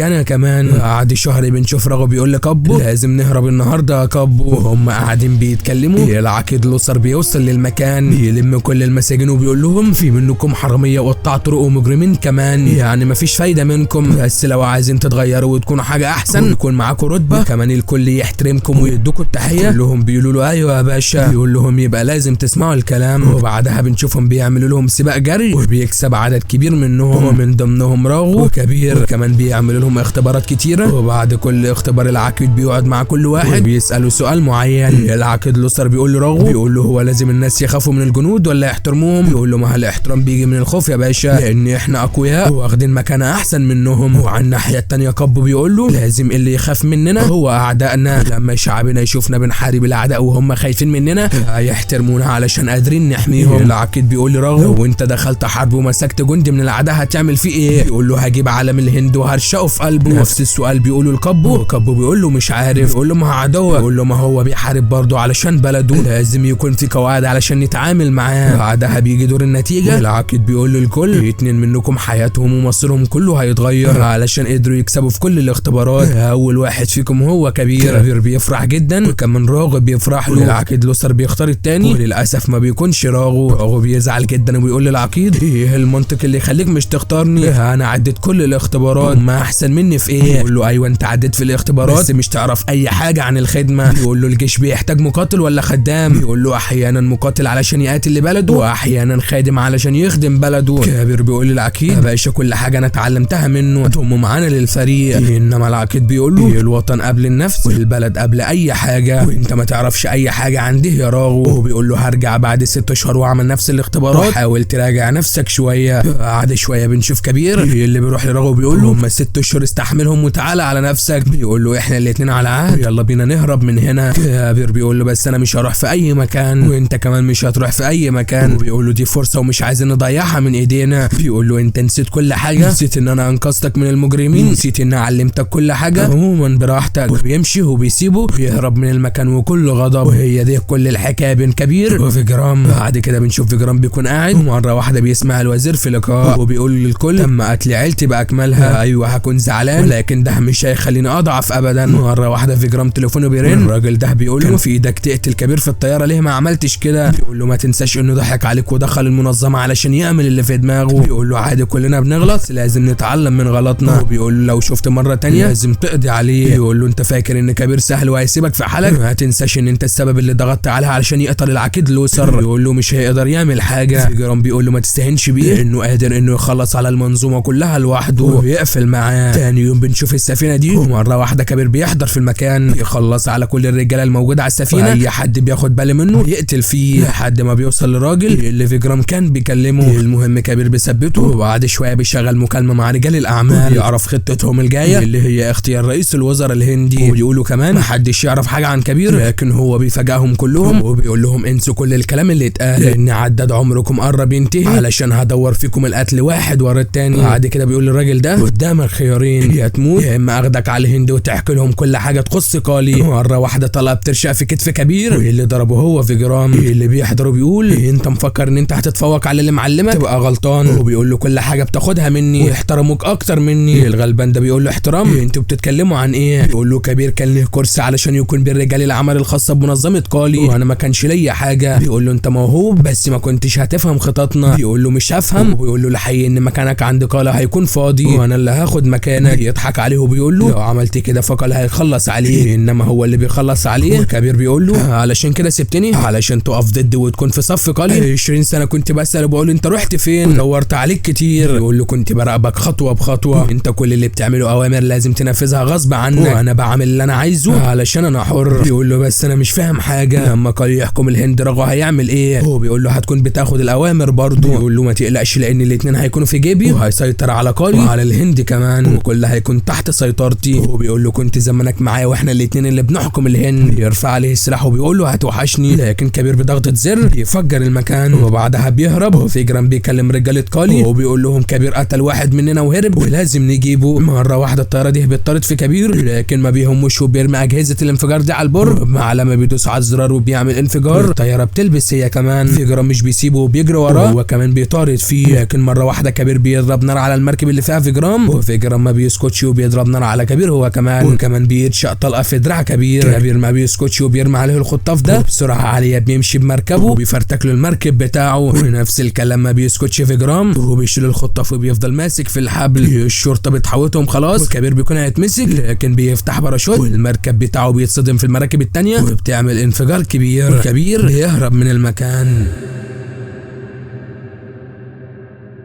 انا كمان. بعد شهر بنشوف راغو بيقول لكابو لازم نهرب النهارده يا كابو. هم قاعدين بيتكلموا العقيد لوسر بيوصل للمكان يلم كل المساجين وبيقول لهم في منكم حراميه وقطاع طرق ومجرمين كمان، يعني مفيش فايده منكم، بس لو عايزين تتغيروا وتكونوا حاجه احسن ويكون معاكم رتبه كمان الكل يحترمكم ويدوكوا التحيه. كلهم بيقولوا له ايوه يا باشا. بيقول لهم يبقى لازم تسمعوا الكلام. وبعدها بنشوفهم بيعملوا لهم سباق جري وبيكسب عدد كبير منهم ومن ضمنهم راغو وكبير. كمان بيعملوا لهم اختبارات كتيره، وبعد كل اختبار العقيد بيقعد مع كل واحد بيساله سؤال معين. العقيد لوسر بيقول له راغو بيقول له هو لازم الناس يخافوا من الجنود ولا يحترموهم؟ بيقول له ما الاحترام بيجي من الخوف يا باشا لان احنا اقوياء واخدين مكانه احسن منهم. وعلى الناحيه التانيه كابو بيقول له لازم اللي يخاف مننا هو اعدائنا، لما شعبنا يشوفنا بنحارب الاعداء وهم خايفين مننا هيحترمونا علشان قادرين نحميهم. العقيد بيقول لراغو وانت دخلت حرب ومسكت جندي من الاعداء هتعمل فيه ايه؟ بيقول له هجيب علم الهند وهرشقه في قلبه. نفس السؤال بيقوله لكابو. كابو بيقول له مش عارف. بيقول له ما عدوه. بيقول له ما هو بيحارب برضه علشان بلده لازم يكون في قواعد علشان نتعامل معاه. بعدها بيجي دور النتيجه. العقيد بيقول للكل اتنين منكم حياتهم ومصيرهم كله هيتغير علشان قدروا يكسبوا في كل الاختبارات. اول واحد فيكم هو كبير. كبير بيفرح جدا وكمان راغو بيفرح له. العقيد لوسر بيختار التاني وللاسف ما بيكونش راغو. راغو بيزعل جدا وبيقول للعقيد ايه المنطق اللي يخليك مش تختارني؟ انا عديت كل الاختبارات، ما احسن مني في ايه؟ يقول له ايوه انت عديت في الاختبارات بس مش تعرف اي حاجه عن الخدمه. يقول له الجيش بيحتاج مقاتل ولا خدام؟ يقول له احيانا مقاتل علشان يقاتل لبلده واحيانا خادم علشان يخدم بلده. كابر بيقول للعقيد يا باشا كل حاجه انا اتعلمتها منه، ضمه معانا للفريق. انما العقيد بيقول له الوطن قبل النفس والبلد قبل اي حاجه، وانت ما تعرفش اي حاجه عنده يا راغو. وبيقول له هرجع بعد 6 اشهر واعمل نفس الاختبارات، حاول تراجع نفسك شويه. بعد شويه بنشوف كبير اللي بيروح لراغو بيقول له هم 6 اشهر استحملهم وتعالى على نفسك. بيقول له احنا الاثنين على عهد، يلا بينا نهرب من هنا. كابر بيقول له بس انا مش هروح في اي مكان وانت كمان مش هتروح في اي مكان. وبيقول له دي فرصه ومش عايزين نضيعها من ايدينا. بيقول له انت نسيت كل حاجه، نسيت ان انا انقذتك من المجرمين، نسيت ان علمتك كل حاجه، عموما براحتك. وبيمشي وبيسيبه بيهرب من المكان وكل غضب. وهي دي كل الحكايه بين كبير وفيجرام. بعد كده بنشوف فيجرام بيكون قاعد ومره واحده بيسمع الوزير في لقاء وبيقول للكل تم قتل عيلتي باكملها. ايوه هكون زعلان لكن ده مش هيخليني اضعف ابدا. مره واحده فيجرام تليفونه بيرن، الراجل ده بيقول له في ايدك تقتل كبير في الطياره ليه ما عملتش كده؟ بيقول له ما تنساش انه ضحك عليك ودخل المنظمه علشان يعمل اللي في دماغه. بيقول له عادي كلنا بنغلط لازم نتعلم من غلطنا. وبيقول له لو شفت مره تانية لازم تقضي عليه. بيقول له انت فاكر ان كبير سهل وهيسيبك في حالك؟ ما تنساش ان انت السبب اللي ضغطت عليها علشان يقتل العقيد لوثر. بيقول له مش هيقدر يعمل حاجه. فيجرام بيقول له ما تستهينش بيه، انه قادر انه يخلص على المنظومه كلها لوحده وبيقفل معاه. تاني يوم بنشوف السفينه دي ومره واحده كبير بيحضر في المكان يخلص على كل الرجاله الموجوده على السفينه، اي حد بياخد باله منه يقتل فيه لحد ما بيوصل للراجل اللي فيجرام كان بيكلمه. المهم كبير بيثبته وبعد شويه بيشغل مكالمه مع رجال الاعمال يعرف خطتهم الجايه اللي هي اختيار رئيس الوزراء الهندي. وبيقولوا كمان محدش يعرف حاجه عن كبير لكن هو بيفاجئهم كلهم وبيقول لهم انسوا كل الكلام اللي اتقال لان عدد عمركم قرب ينتهي علشان هدور فيكم القتل واحد ورا التاني. بعد كده بيقول للراجل ده قدامك خيارين، يا تموت يا اما اخدك على الهند وتحكي لهم كل حاجه تخص قالي. مره واحده طلع بترشق في كتف كبير واللي ضربه هو فيجرام. اللي بيحضره بيقول انت مفكر ان انت هتتفوق على اللي معلمك؟ تبقى غلطان. وبيقول له كل حاجه بتاخدها مني ويحترموك اكتر مني. الغلبان ده بيقول له احترام؟ انتوا بتتكلموا عن ايه؟ بيقول له كبير كان له كرسي علشان يكون بين رجال العمل الخاصه بمنظمه قالي وانا ما كانش ليا حاجه. بيقول له انت موهوب بس ما كنتش هتفهم خططنا. بيقول له مش هفهم. وبيقول له الحقيقه ان مكانك عند قالا هيكون فاضي وانا اللي هاخد مكانك. يضحك عليه وبيقول له لو عملت كده فقال هيخلص عليه انما هو اللي بيخلص عليه. كبير بيقول له علشان كده سبتني علشان تقف ضدي وتكون في صف قالي. 20 سنه كنت بسال وبقول انت رحت فين ودورت عليك كتير. بيقول له كنت براقبك خطوه بخطوه، انت كل اللي بتعمله اوامر لازم تنفذها غصب عنك وانا بعمل اللي انا عايزه علشان انا حر. بيقول له بس انا مش فاهم حاجه، لما قال يحكم الهند رغو هيعمل ايه؟ هو بيقول له هتكون بتاخد الاوامر برضه. بيقول له ما تقلقش لان الاثنين هيكونوا في جيبي وهيسيطر على قالي وعلى الهند كمان وكل هيكون تحت سيطرتي. هو بيقول له كنت زمانك معايا واحنا الاثنين اللي بنحكم الهند. يرفع عليه السلاح وبيقول له هتوحشني لكن كبير بضغطه زر يفجر المكان وبعدها بيهرب. وفيجرام بيكلم رجاله قالي وبيقول لهم كبير قتل واحد مننا وهرب ولازم نجيبه. مره واحده الطياره دي بتطرد في كبير لكن ما بيهموش وبيرمي اجهزه الانفجار دي على البر. مع لما بيدوس على الزرار وبيعمل انفجار الطياره بتلبس هي كمان. فيجرام مش بيسيبه وبيجري وراه هو كمان بيطارد فيه لكن مره واحده كبير بيضرب نار على المركب اللي فيها فيجرام وفيجرام ما بيسكتش وبيضرب نار على كبير هو كمان وكمان بيتشق طلقه في دراع كبير. كبير ما بيسكتش وبيرمي عليه الخطاف ده بسرعه عاليه بيمشي بمركبه وبيفرتك له المركب بتاعه. ونفس الكلام ما بيسكتش فيجرام وبيشيل الخطاف وبيفضل ماسك في الحبل. الشرطه بتحوطهم خلاص وكبير بيكون هيتمسك لكن بيفتح باراشوت والمركب بتاعه بيتصدم في المراكب التانيه وبتعمل انفجار كبير. كبير بيهرب من المكان.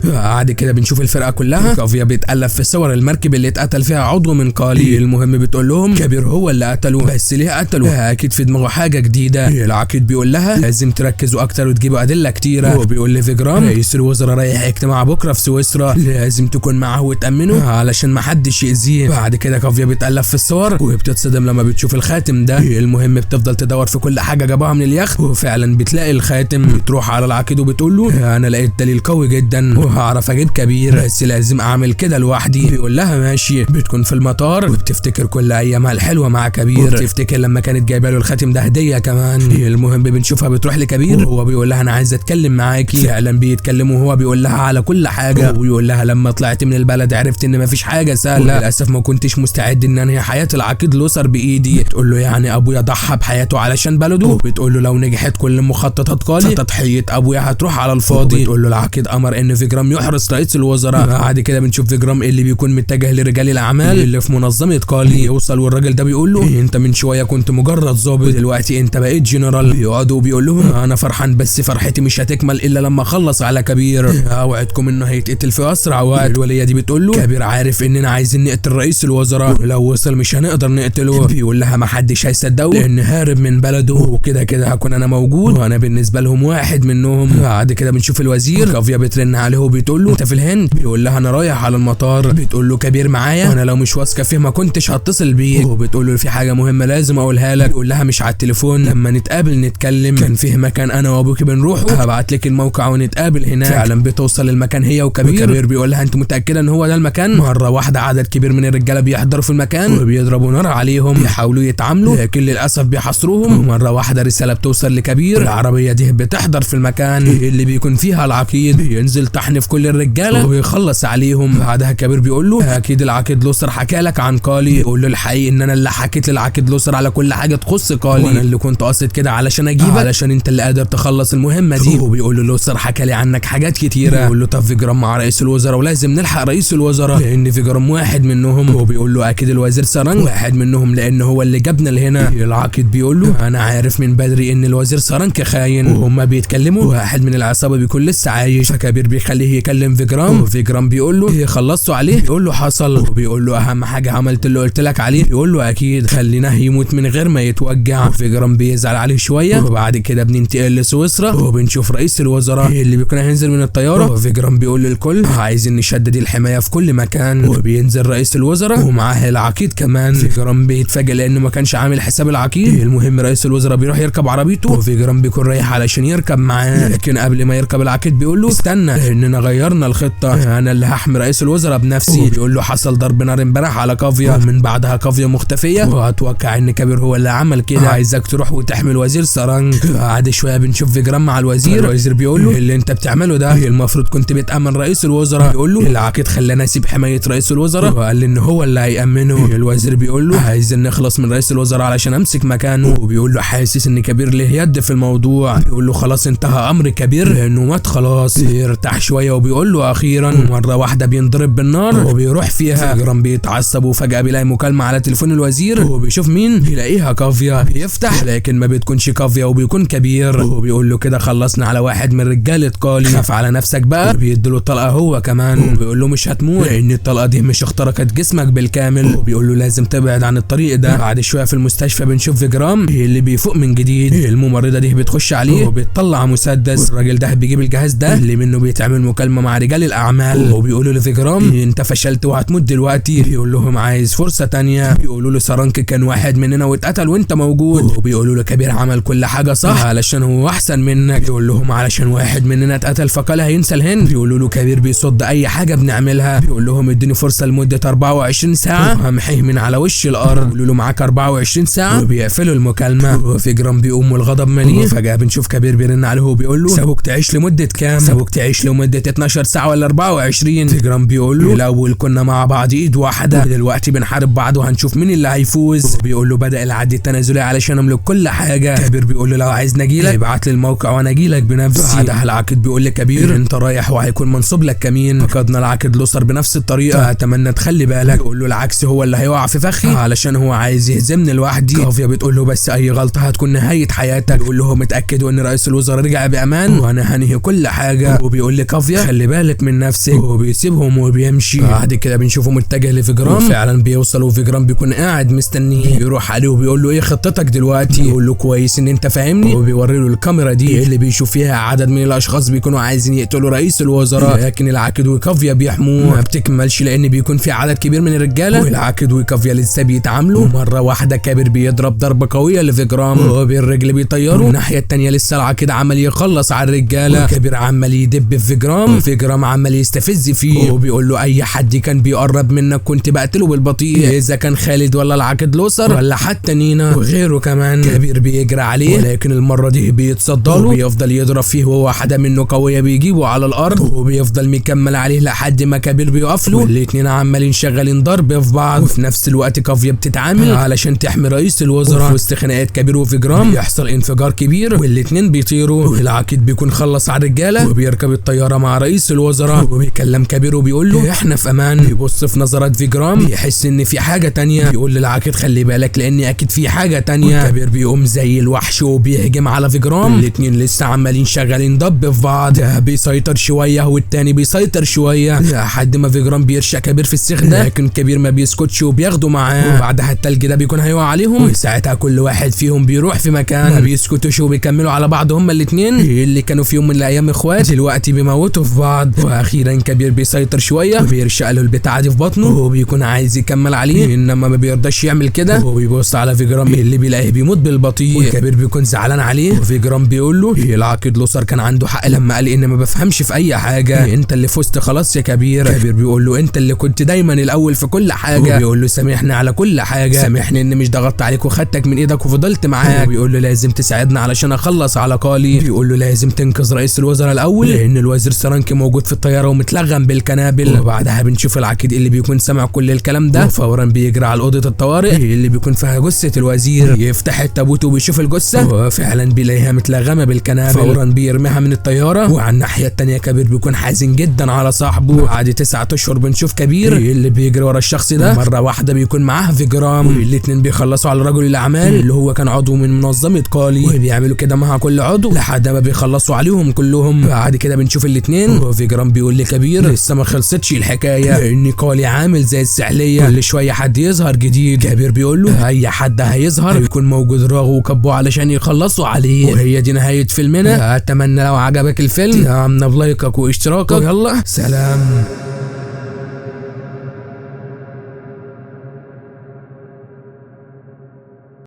بعد كده بنشوف الفرقه كلها كافيا بيتألف في صور المركب اللي اتقتل فيها عضو من قالي. المهم بتقول لهم كبير هو اللي قتله بس ليه قتله؟ اكيد في دماغه حاجه جديده. العقيد بيقول لها لازم تركزوا اكتر وتجيبوا ادله كتيره. وبيقول لفيجرام رئيس الوزراء رايح اجتماع بكره في سويسرا لازم تكون معاه وتامنه علشان ما حدش يأذيه. بعد كده كافيا بتألف في الصور وبتتصدم لما بتشوف الخاتم ده. المهم بتفضل تدور في كل حاجه جابوها من اليخت وفعلا بتلاقي الخاتم. بتروح على العقيد وبتقول له انا لقيت دليل قوي جدا وهعرف اجيب كبير بس لازم اعمل كده لوحدي. بيقول لها ماشي. بتكون في المطار وبتفتكر كل ايامها الحلوه مع كبير وبتفتكر لما كانت جايبه له الخاتم ده هديه كمان. المهم بنشوفها بتروح لكبير وهو بيقول لها انا عايز اتكلم معاكي. فعلا بيتكلموا وهو بيقول لها على كل حاجه ويقول لها لما طلعت من البلد عرفت ان مفيش حاجه سهله للاسف ما كنتش مستعد ان انهي حياه العقيد لوثر بايدي. بتقول له يعني ابويا ضحى بحياته علشان بلده. بتقول له لو نجحت كل مخططات قالي فتضحيه ابويا هتروح على الفاضي. بتقول له العقيد امر ان فيجرام فيجرام يحرس رئيس الوزراء. بعد كده بنشوف فيجرام اللي بيكون متجه لرجال الاعمال اللي في منظمه كالي. يوصل والراجل ده بيقول له انت من شويه كنت مجرد ضابط، دلوقتي انت بقيت جنرال. بيقعدوا وبيقول لهم انا فرحان بس فرحتي مش هتكمل الا لما اخلص على كبير، اوعدكم انه هيتقتل في اسرع وقت. الوليه دي بتقول له كبير عارف اننا عايزين نقتل رئيس الوزراء، لو وصل مش هنقدر نقتله. بيقول لها ما حدش هيصدقه لان هارب من بلده، وكده كده هكون انا موجود وانا بالنسبه لهم واحد منهم. بعد كده بنشوف الوزير كافيا بترن عليه وبتقول له انت في الهند؟ بيقول لها انا رايح على المطار. بتقول له كبير معايا وانا لو مش واثقه فيه ما كنتش هتصل بيك. وبتقول له في حاجه مهمه لازم اقولها لك. بيقول لها مش على التليفون، لما نتقابل نتكلم. كان فيه مكان انا وابوكي بنروحه، هبعت لك الموقع ونتقابل هناك. فعلا بتوصل المكان هي وكبير بيقول لها انت متاكده ان هو ده المكان؟ مره واحده عدد كبير من الرجاله بيحضروا في المكان وبيضربوا نار عليهم، يحاولوا يتعاملوا لكن للاسف بيحاصروهم. ومره واحده رساله بتوصل لكبير، العربيه دي بتحضر في المكان اللي بيكون فيها العقيد، بينزل تحنف كل الرجاله وبيخلص عليهم. بعدها كبير بيقول له اكيد العقيد لوسر حكى لك عن كالي. يقول له الحقيقي ان انا اللي حكيت للعقيد لوسر على كل حاجه تخص كالي، وانا اللي كنت قاصد كده علشان اجيبك علشان انت اللي قادر تخلص المهمه دي. وبيقول له لوسر حكى لي عنك حاجات كتيره. بيقول له طب فيجرام مع رئيس الوزراء ولازم نلحق رئيس الوزراء لان فيجرام واحد منهم. وبيقول له اكيد الوزير سارنج واحد منهم لان هو اللي جابنا لهنا. العقيد بيقول له انا عارف من بدري ان الوزير سارنج خاين. وهما بيتكلموا واحد من العصابه بيكون لسه عايش، فكبير بيخليه يكلم فيجرام. وفيجرام بيقول له خلصتوا عليه؟ بيقول له حصل. وبيقول له اهم حاجه عملت اللي قلت لك عليه؟ بيقول له اكيد، خليناه يموت من غير ما يتوجع. فيجرام بيزعل عليه شويه. وبعد كده بننتقل لسويسرا وبنشوف رئيس الوزراء اللي بيكون هينزل من الطياره. وفيجرام بيقول للكل عايزين نشدد الحمايه في كل مكان. وبينزل رئيس الوزراء ومعاه العقيد كمان. فيجرام بيتفاجئ لانه ما كانش عامل حساب العقيد. المهم رئيس الوزراء بيروح يركب عربيته وفيجرام بيكون رايح علشان يركب معاه، لكن قبل ما يركب العقيد بيقول له استنى اننا غيرنا الخطه، انا اللي هحمي رئيس الوزراء بنفسي. بيقول له حصل ضرب نار امبارح على كافيا، ومن بعدها كافيا مختفيه، واتوقع ان كبير هو اللي عمل كده، عايزك تروح وتحمي الوزير سارنج. بعد شويه بنشوف فيجرام مع الوزير بيقول له اللي انت بتعمله ده المفروض كنت بتامن رئيس الوزراء. بيقول له العقيد خلاني اسيب حمايه رئيس الوزراء وقال لي ان هو اللي هيامنه. الوزير بيقول له عايزين نخلص من رئيس الوزراء علشان امسك مكانه. وبيقول له حاسس ان كبير له يد في الموضوع. بيقول له خلاص انتهى امر كبير لانه مات خلاص. يرتاح شويه وبيقول له اخيرا. مره واحده بينضرب بالنار وبيروح فيها. فيجرام بيتعصب وفجاه بيلاقي مكالمه على تليفون الوزير وبيشوف مين، بيلاقيها كافيا. بيفتح لكن ما بتكونش كافيا وبيكون كبير. وبيقول له كده خلصنا على واحد من رجاله كالي، خاف على نفسك بقى. بيديله طلقه هو كمان وبيقول له مش هتموت لان الطلقه دي مش اخترقت جسمك بالكامل. وبيقول له لازم تبعد عن الطريق ده. بعد شويه في المستشفى بنشوف فيجرام اللي بيفوق من جديد. الممرضه دي بتخش عليه وبتطلع مسدس. الراجل ده بيجيب الجهاز ده اللي منه بيتعمل مكالمه مع رجال الاعمال. وبيقولوا لفيجرام انت فشلت وهتموت دلوقتي. بيقول لهم عايز فرصه تانية. بيقولوا له سارنج كان واحد مننا واتقتل وانت موجود. وبيقولوا له كبير عمل كل حاجه صح علشان هو احسن منك. بيقول لهم علشان واحد مننا اتقتل فقال هينسى الهند. بيقولوا له كبير بيصد اي حاجه بنعملها. بيقول لهم اديني فرصه لمده 24 ساعه همحيه من على وش الارض. بيقولوا له معاك 24 ساعه وبيقفلوا المكالمه. وفيجرام بيقوم والغضب مليه. فجاه بنشوف كبير بيرن عليه وبيقول له سابوك تعيش لمده كام؟ سابوك تعيش لمده 12 ساعه ولا 24؟ فيجرام بيقول له الاول كنا مع بعض ايد واحده، دلوقتي بنحارب بعض وهنشوف مين اللي هيفوز. بيقول له بدا العد التنازلي علشان املك كل حاجه. كبير بيقول له لو عايز نجيلك ابعت لي الموقع وانا اجيلك بنفسي. بعدها العقيد بيقول لكبير انت رايح وهيكون منصوب لك كمين، فقدنا العقيد لوسر بنفس الطريقه، اتمنى تخلي بالك. بيقول له العكس هو اللي هيقع في فخي علشان هو عايز يهزمني لوحدي. كافيا بتقول له بس اي غلطه هتكون نهايه حياتك. بيقول لهم اتاكدوا ان رئيس الوزراء رجع بامان وانا هنهي كل حاجه. وبيقول لكافيا خلي بالك من نفسك وبيسيبهم وبيمشي. بعد كده بنشوفه متجه لفيجرام. فعلا بيوصل وفيجرام بيكون قاعد مستنيه. بيروح عليه وبيقول له ايه خطتك دلوقتي؟ بيقول له كويس ان انت فاهمني. وبيوري له الكاميرا دي اللي بيشوف فيها عدد من الاشخاص بيكونوا عايزين يقتلوا رئيس الوزراء، لكن العقيد وكافيا بيحموه. ما بتكملش لان بيكون في عدد كبير من الرجاله والعقيد وكافيا لسه بيتعاملوا. مره واحده كبير بيضرب ضربه قويه لفيجرام وبالرجل بيطيره. الناحيه الثانيه لسه العقيد عمال يخلص على الرجاله. كبير عمال يدب في فيجرام. فيجرام عمال يستفز فيه وبيقول له اي حد كان بيقرب منك كنت بقتله بالبطيء، اذا كان خالد ولا العقيد لوسر ولا حتى نينا وغيره كمان. كبير بيجري عليه ولكن المره دي بيتصدى له وبيفضل يضرب فيه وهو واحده منه قويه بيجيبه على الارض وبيفضل مكمل عليه لحد ما كبير بيقف له. الاثنين عمالين شغالين ضرب في بعض وفي نفس الوقت كافيا بتتعامل علشان تحمي رئيس الوزراء. وسط خناقات كبير وفيجرام بيحصل انفجار كبير والاثنين بيطيروا. العقيد بيكون خلص على الرجاله وبيركب الطياره مع مع رئيس الوزراء وبيكلم كبير وبيقول له احنا في امان. بيبص في نظرات فيجرام بيحس ان في حاجه تانية. بيقول للعاقد خلي بالك لان اكيد في حاجه تانية. كبير بيقوم زي الوحش وبيهجم على فيجرام. الاتنين لسه عمالين شغالين ضب في بعض، ده بيسيطر شويه والتاني بيسيطر شويه لحد ما فيجرام بيرشق كبير في السيخ ده. لكن كبير ما بيسكتش وبياخده معاه، وبعدها التلج ده بيكون هيقع عليهم وساعتها كل واحد فيهم بيروح في مكان. ما بيسكتوش وبيكملوا على بعض هما الاتنين اللي كانوا في يوم من الايام اخوات دلوقتي بيموتوا في بعض. واخيرا كبير بيسيطر شويه وبيرشق له البتاعه دي في بطنه وبيكون عايز يكمل عليه، انما ما بيرضاش يعمل كده وبيبص على فيجرام اللي بيلاقيه بيموت بالبطيء. وكبير بيكون زعلان عليه وفيجرام بيقول له العقيد لوثر كان عنده حق لما قال ان ما بفهمش في اي حاجه، انت اللي فزت خلاص يا كبير. كبير بيقول له انت اللي كنت دايما الاول في كل حاجه. وبيقول له سامحني على كل حاجه، سامحني ان مش ضغطت عليك وخدتك من ايدك وفضلت معاك. وبيقول له لازم تساعدنا علشان اخلص على قالي. بيقول له لازم تنقذ رئيس الوزراء الاول لان الوزير سرانكي موجود في الطياره ومتلغم بالكنابل. وبعدها بنشوف العقيد اللي بيكون سامع كل الكلام ده وفورا بيجري على اوضه الطوارئ اللي بيكون فيها جثه الوزير. يفتح التابوت وبيشوف الجثه وفعلا بيلاقيها متلغمه بالكنابل. فورا بيرميها من الطياره. وعلى الناحيه الثانيه كبير بيكون حزين جدا على صاحبه. بعد 9 اشهر بنشوف كبير اللي بيجري ورا الشخص ده. مره واحده بيكون معاه فيجرام والاتنين بيخلصوا على رجل الاعمال اللي هو كان عضو من منظمه قالي، وبيعملوا كده مع كل عضو لحد ما بيخلصوا عليهم كلهم. بعد كده بنشوف الاتنين وفيجرام بيقول لكبير لسه ما خلصتش الحكايه لان قالي عامل زي السحليه كل شويه حد يظهر جديد. كبير بيقول له اي حد هيظهر هيكون موجود راغو وكبوه علشان يخلصوا عليه. وهي دي نهايه فيلمنا. اتمنى لو عجبك الفيلم تدعمنا بلايكك واشتراكك. يلا سلام.